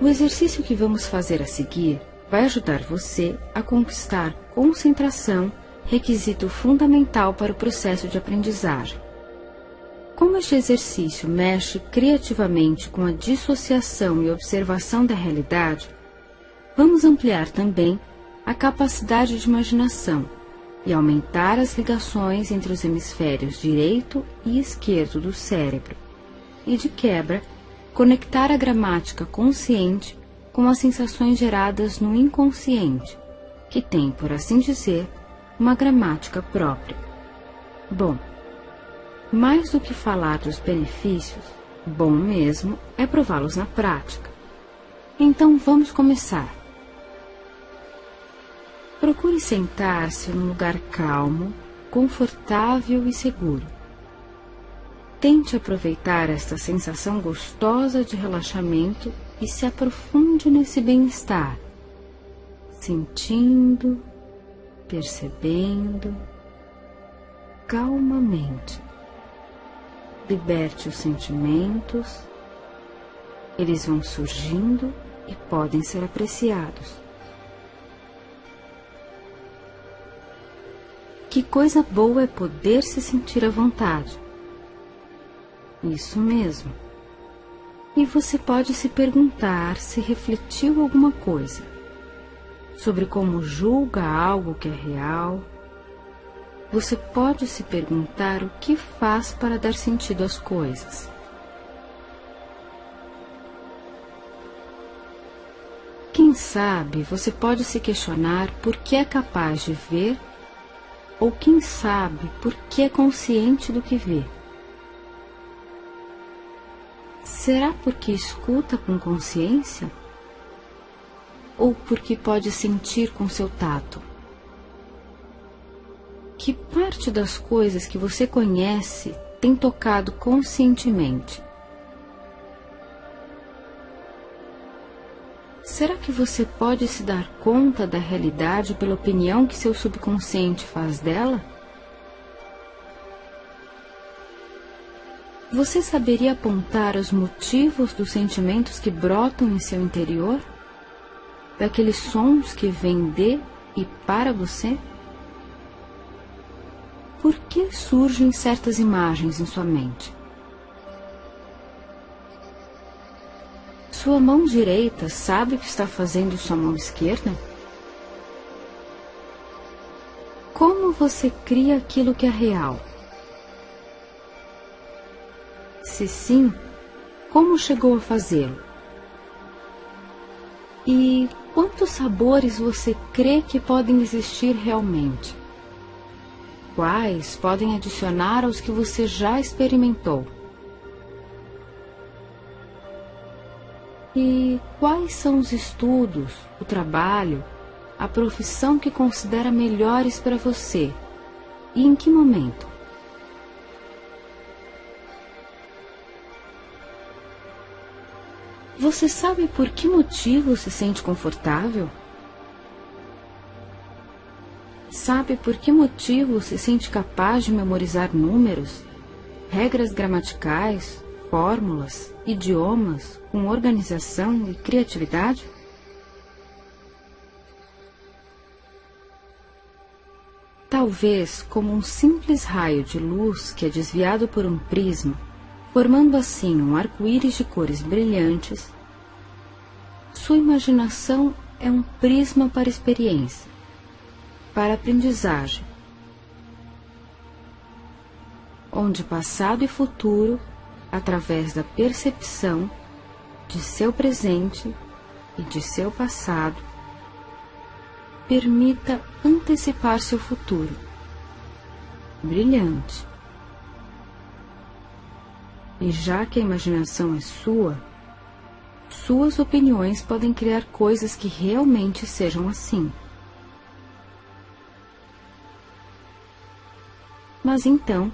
O exercício que vamos fazer a seguir vai ajudar você a conquistar concentração, requisito fundamental para o processo de aprendizagem. Como este exercício mexe criativamente com a dissociação e observação da realidade, vamos ampliar também a capacidade de imaginação e aumentar as ligações entre os hemisférios direito e esquerdo do cérebro, e de quebra, conectar a gramática consciente com as sensações geradas no inconsciente, que tem, por assim dizer, uma gramática própria. Bom, mais do que falar dos benefícios, bom mesmo é prová-los na prática. Então vamos começar. Procure sentar-se num lugar calmo, confortável e seguro. Tente aproveitar esta sensação gostosa de relaxamento e se aprofunde nesse bem-estar, sentindo, percebendo, calmamente. Liberte os sentimentos, eles vão surgindo e podem ser apreciados. Que coisa boa é poder se sentir à vontade. Isso mesmo. E você pode se perguntar se refletiu alguma coisa sobre como julga algo que é real. Você pode se perguntar o que faz para dar sentido às coisas. Quem sabe você pode se questionar por que é capaz de ver, ou quem sabe por que é consciente do que vê. Será porque escuta com consciência? Ou porque pode sentir com seu tato? Que parte das coisas que você conhece tem tocado conscientemente? Será que você pode se dar conta da realidade pela opinião que seu subconsciente faz dela? Você saberia apontar os motivos dos sentimentos que brotam em seu interior? Daqueles sons que vêm de e para você? Por que surgem certas imagens em sua mente? Sua mão direita sabe o que está fazendo sua mão esquerda? Como você cria aquilo que é real? Se sim, como chegou a fazê-lo? E quantos sabores você crê que podem existir realmente? Quais podem adicionar aos que você já experimentou? E quais são os estudos, o trabalho, a profissão que considera melhores para você? E em que momento? Você sabe por que motivo se sente confortável? Sabe por que motivo se sente capaz de memorizar números, regras gramaticais, fórmulas, idiomas, com organização e criatividade? Talvez como um simples raio de luz que é desviado por um prisma, formando assim um arco-íris de cores brilhantes, sua imaginação é um prisma para experiência, para aprendizagem, onde passado e futuro, através da percepção de seu presente e de seu passado, permita antecipar seu futuro, brilhante. E já que a imaginação é sua, suas opiniões podem criar coisas que realmente sejam assim. Mas então,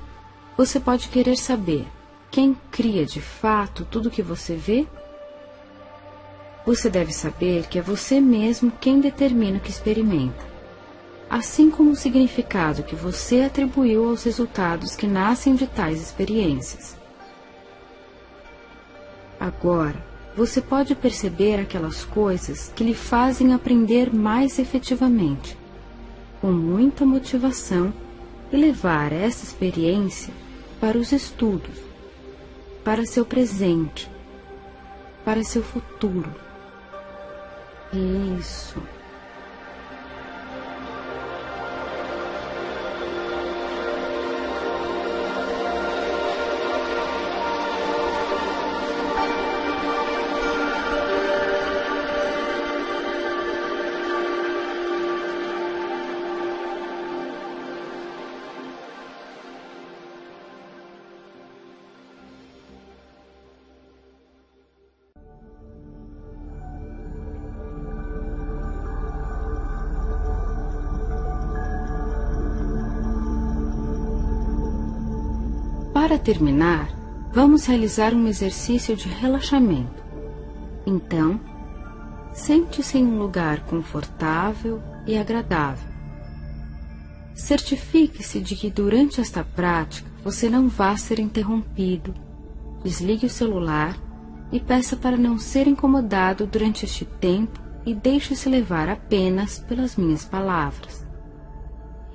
você pode querer saber quem cria de fato tudo o que você vê? Você deve saber que é você mesmo quem determina o que experimenta, assim como o significado que você atribuiu aos resultados que nascem de tais experiências. Agora, você pode perceber aquelas coisas que lhe fazem aprender mais efetivamente, com muita motivação, e levar essa experiência para os estudos, para seu presente, para seu futuro. Isso. Para terminar, vamos realizar um exercício de relaxamento. Então, sente-se em um lugar confortável e agradável. Certifique-se de que durante esta prática você não vá ser interrompido. Desligue o celular e peça para não ser incomodado durante este tempo e deixe-se levar apenas pelas minhas palavras.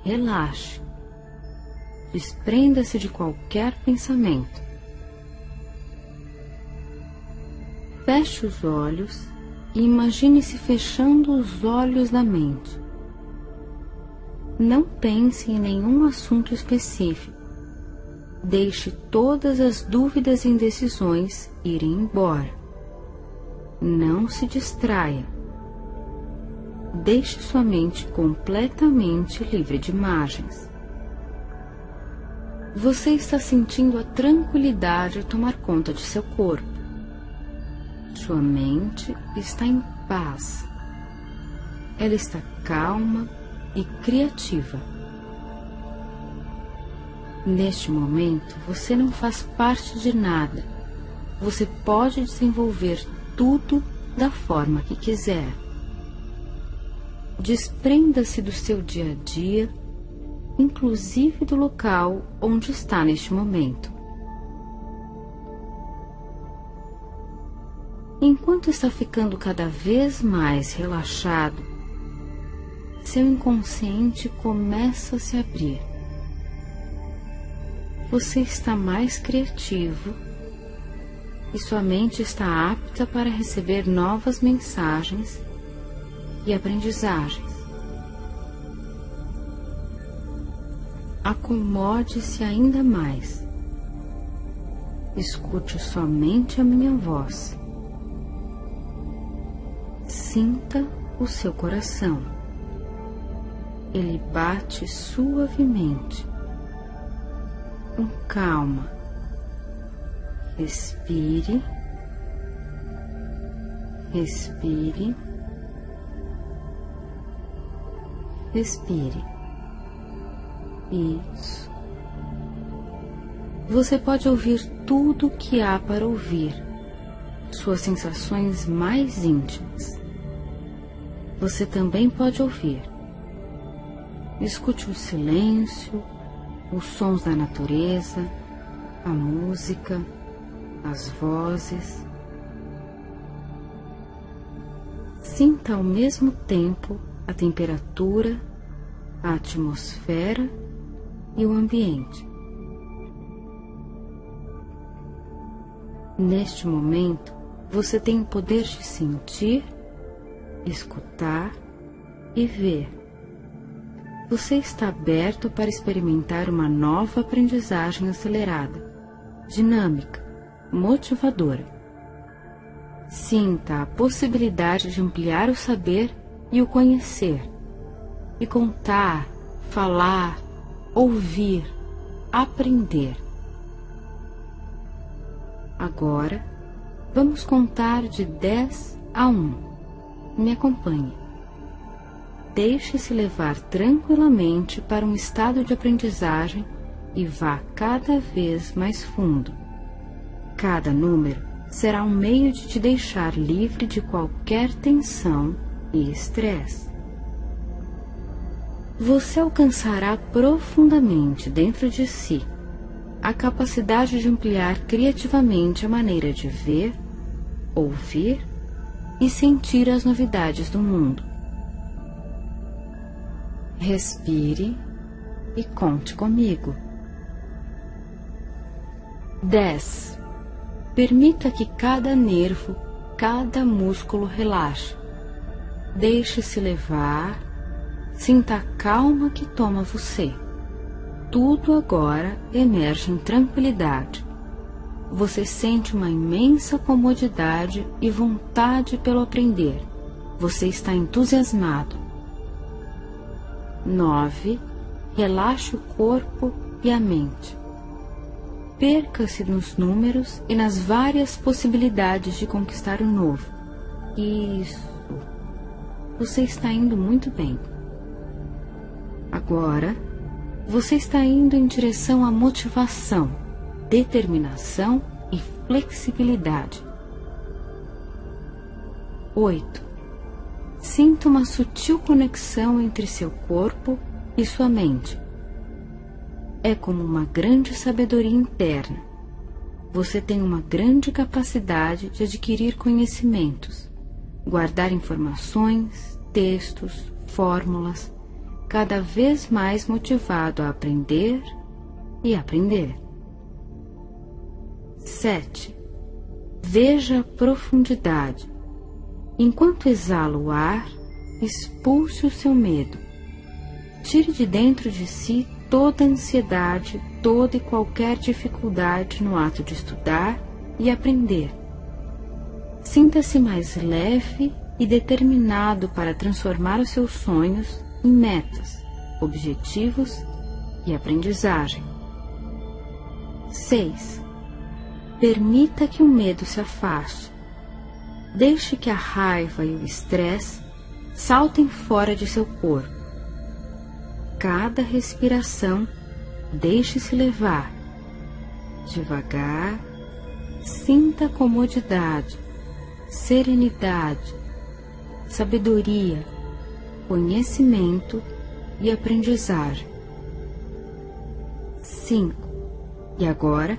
Relaxe. Desprenda-se de qualquer pensamento. Feche os olhos e imagine-se fechando os olhos da mente. Não pense em nenhum assunto específico. Deixe todas as dúvidas e indecisões irem embora. Não se distraia. Deixe sua mente completamente livre de imagens. Você está sentindo a tranquilidade tomar conta de seu corpo. Sua mente está em paz. Ela está calma e criativa. Neste momento, você não faz parte de nada. Você pode desenvolver tudo da forma que quiser. Desprenda-se do seu dia a dia, inclusive do local onde está neste momento. Enquanto está ficando cada vez mais relaxado, seu inconsciente começa a se abrir. Você está mais criativo e sua mente está apta para receber novas mensagens e aprendizagens. Acomode-se ainda mais. Escute somente a minha voz. Sinta o seu coração. Ele bate suavemente. Com calma. Respire. Respire. Respire. Isso. Você pode ouvir tudo o que há para ouvir, suas sensações mais íntimas. Você também pode ouvir. Escute o silêncio, os sons da natureza, a música, as vozes. Sinta ao mesmo tempo a temperatura, a atmosfera e o ambiente. Neste momento, você tem o poder de sentir, escutar e ver. Você está aberto para experimentar uma nova aprendizagem acelerada, dinâmica, motivadora. Sinta a possibilidade de ampliar o saber e o conhecer, e contar, falar, ouvir, aprender. Agora, vamos contar de 10 a 1. Me acompanhe. Deixe-se levar tranquilamente para um estado de aprendizagem e vá cada vez mais fundo. Cada número será um meio de te deixar livre de qualquer tensão e estresse. Você alcançará profundamente dentro de si a capacidade de ampliar criativamente a maneira de ver, ouvir e sentir as novidades do mundo. Respire e conte comigo. 10. Permita que cada nervo, cada músculo relaxe. Deixe-se levar, sinta a calma que toma você. Tudo agora emerge em tranquilidade. Você sente uma imensa comodidade e vontade pelo aprender. Você está entusiasmado. 9. Relaxe o corpo e a mente. Perca-se nos números e nas várias possibilidades de conquistar o novo. Isso. Você está indo muito bem. Agora, você está indo em direção à motivação, determinação e flexibilidade. 8. Sinta uma sutil conexão entre seu corpo e sua mente. É como uma grande sabedoria interna. Você tem uma grande capacidade de adquirir conhecimentos, guardar informações, textos, fórmulas, cada vez mais motivado a aprender e aprender. 7. Veja a profundidade. Enquanto exala o ar, expulse o seu medo. Tire de dentro de si toda ansiedade, toda e qualquer dificuldade no ato de estudar e aprender. Sinta-se mais leve e determinado para transformar os seus sonhos em metas, objetivos e aprendizagem. 6. Permita que o medo se afaste. Deixe que a raiva e o estresse saltem fora de seu corpo. Cada respiração, deixe-se levar. Devagar, sinta comodidade, serenidade, sabedoria, conhecimento e aprendizagem. 5. E agora,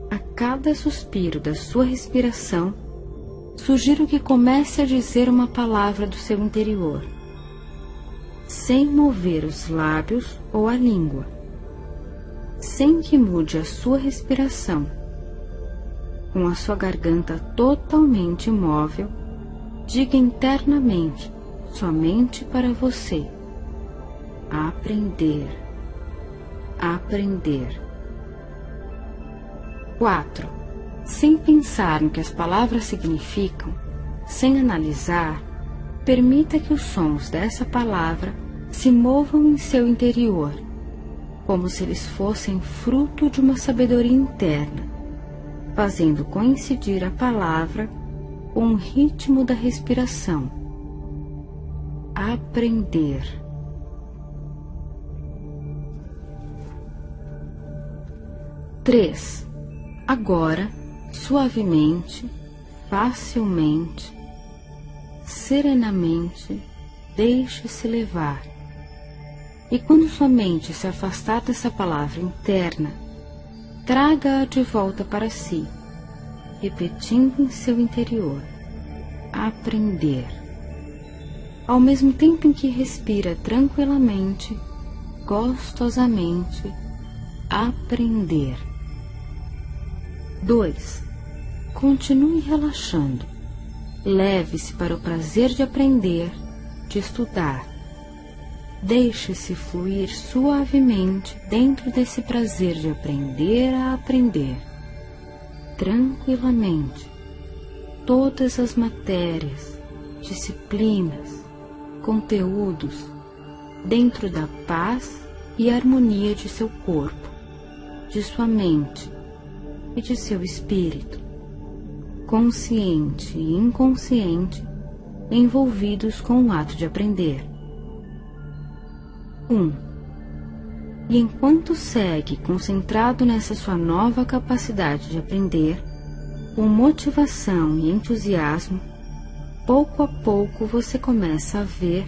a cada suspiro da sua respiração, sugiro que comece a dizer uma palavra do seu interior. sem mover os lábios ou a língua, sem que mude a sua respiração, com a sua garganta totalmente imóvel, diga internamente, somente para você: aprender, aprender. 4. Sem pensar no que as palavras significam, sem analisar, permita que os sons dessa palavra se movam em seu interior, como se eles fossem fruto de uma sabedoria interna, fazendo coincidir a palavra com o ritmo da respiração. Aprender. 3. Agora, suavemente, facilmente, serenamente, deixe-se levar. E quando sua mente se afastar dessa palavra interna, traga-a de volta para si, repetindo em seu interior: aprender. Ao mesmo tempo em que respira tranquilamente, gostosamente, aprender. 2. Continue relaxando. Leve-se para o prazer de aprender, de estudar. Deixe-se fluir suavemente dentro desse prazer de aprender a aprender. Tranquilamente, todas as matérias, disciplinas, conteúdos, dentro da paz e harmonia de seu corpo, de sua mente e de seu espírito, consciente e inconsciente, envolvidos com o ato de aprender. 1. E enquanto segue concentrado nessa sua nova capacidade de aprender, com motivação e entusiasmo, pouco a pouco você começa a ver,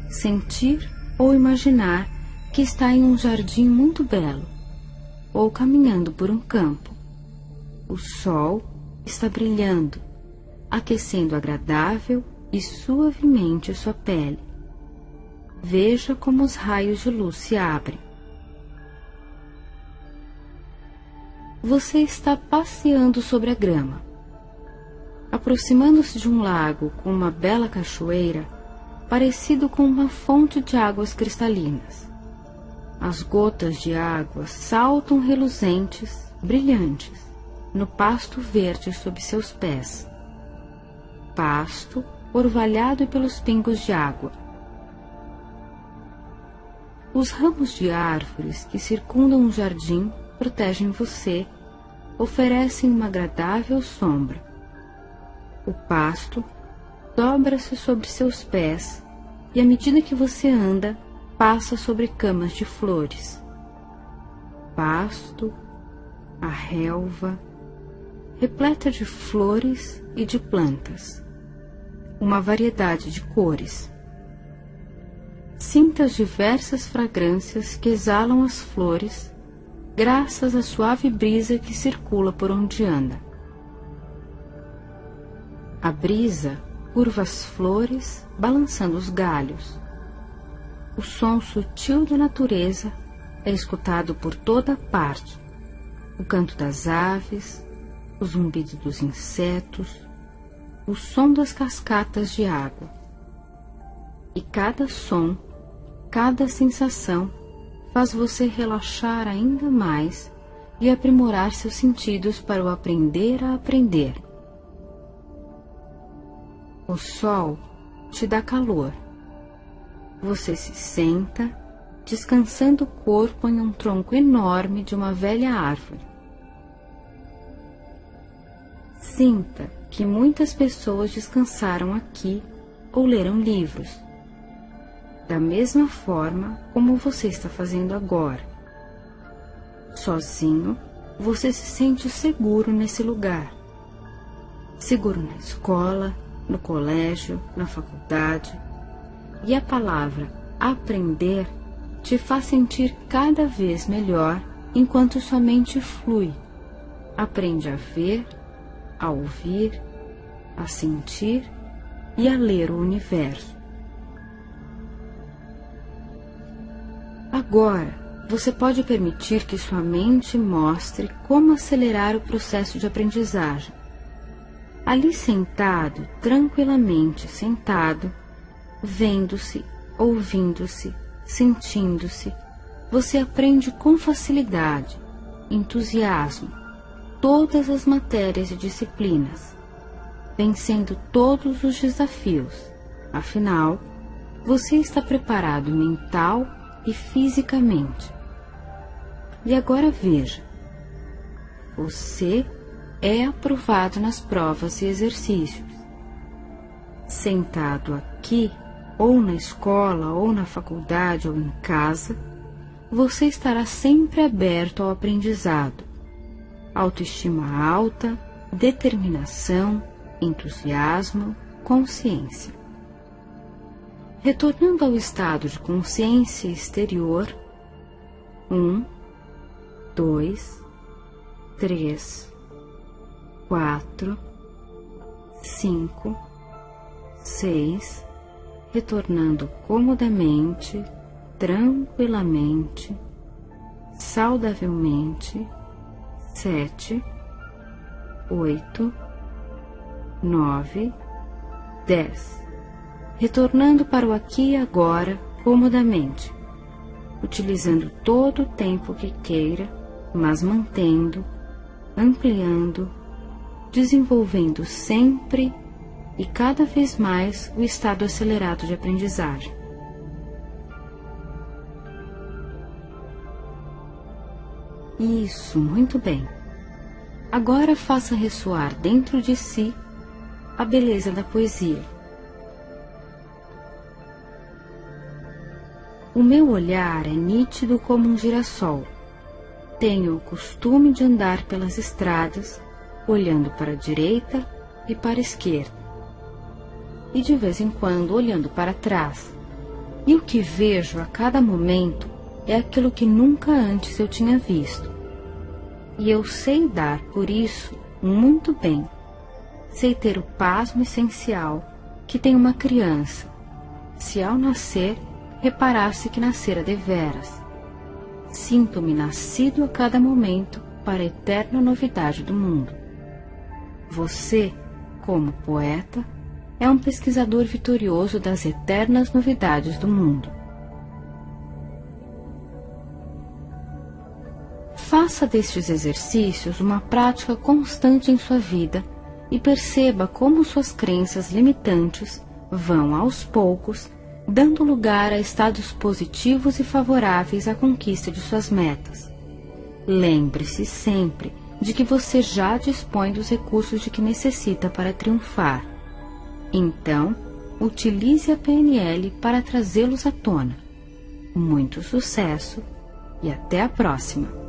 sentir ou imaginar que está em um jardim muito belo, ou caminhando por um campo. O sol está brilhando, aquecendo agradável e suavemente sua pele. Veja como os raios de luz se abrem. Você está passeando sobre a grama. Aproximando-se de um lago com uma bela cachoeira, parecido com uma fonte de águas cristalinas. As gotas de água saltam reluzentes, brilhantes, no pasto verde sob seus pés. Pasto orvalhado pelos pingos de água. Os ramos de árvores que circundam o jardim protegem você, oferecem uma agradável sombra. O pasto dobra-se sobre seus pés e, à medida que você anda, passa sobre camas de flores. Pasto, a relva, repleta de flores e de plantas, uma variedade de cores. Sinta as diversas fragrâncias que exalam as flores, graças à suave brisa que circula por onde anda. A brisa curva as flores, balançando os galhos. O som sutil da natureza é escutado por toda parte. O canto das aves, o zumbido dos insetos, o som das cascatas de água. E cada som, cada sensação faz você relaxar ainda mais e aprimorar seus sentidos para o aprender a aprender. O sol te dá calor. Você se senta, descansando o corpo em um tronco enorme de uma velha árvore. Sinta que muitas pessoas descansaram aqui ou leram livros, da mesma forma como você está fazendo agora. Sozinho, você se sente seguro nesse lugar. Seguro na escola, no colégio, na faculdade. E a palavra aprender te faz sentir cada vez melhor enquanto sua mente flui. Aprende a ver, a ouvir, a sentir e a ler o universo. Agora, você pode permitir que sua mente mostre como acelerar o processo de aprendizagem. Ali sentado, tranquilamente sentado, vendo-se, ouvindo-se, sentindo-se, você aprende com facilidade, entusiasmo, todas as matérias e disciplinas, vencendo todos os desafios. Afinal, você está preparado mental e fisicamente. E agora veja, você é aprovado nas provas e exercícios. Sentado aqui, ou na escola, ou na faculdade, ou em casa, você estará sempre aberto ao aprendizado. Autoestima alta, determinação, entusiasmo, consciência. Retornando ao estado de consciência exterior, 1, 2, 3, 4, 5, 6, retornando comodamente, tranquilamente, saudavelmente, 7, 8, 9, 10. Retornando para o aqui e agora comodamente, utilizando todo o tempo que queira, mas mantendo, ampliando, desenvolvendo sempre e cada vez mais o estado acelerado de aprendizagem. Isso, muito bem. Agora faça ressoar dentro de si a beleza da poesia. O meu olhar é nítido como um girassol. Tenho o costume de andar pelas estradas, olhando para a direita e para a esquerda, e de vez em quando olhando para trás. E o que vejo a cada momento é aquilo que nunca antes eu tinha visto. E eu sei dar, por isso, muito bem. Sei ter o pasmo essencial que tem uma criança, se ao nascer reparasse que nascera deveras. Sinto-me nascido a cada momento para a eterna novidade do mundo. Você, como poeta, é um pesquisador vitorioso das eternas novidades do mundo. Faça destes exercícios uma prática constante em sua vida e perceba como suas crenças limitantes vão, aos poucos, dando lugar a estados positivos e favoráveis à conquista de suas metas. Lembre-se sempre de que você já dispõe dos recursos de que necessita para triunfar. Então, utilize a PNL para trazê-los à tona. Muito sucesso e até a próxima!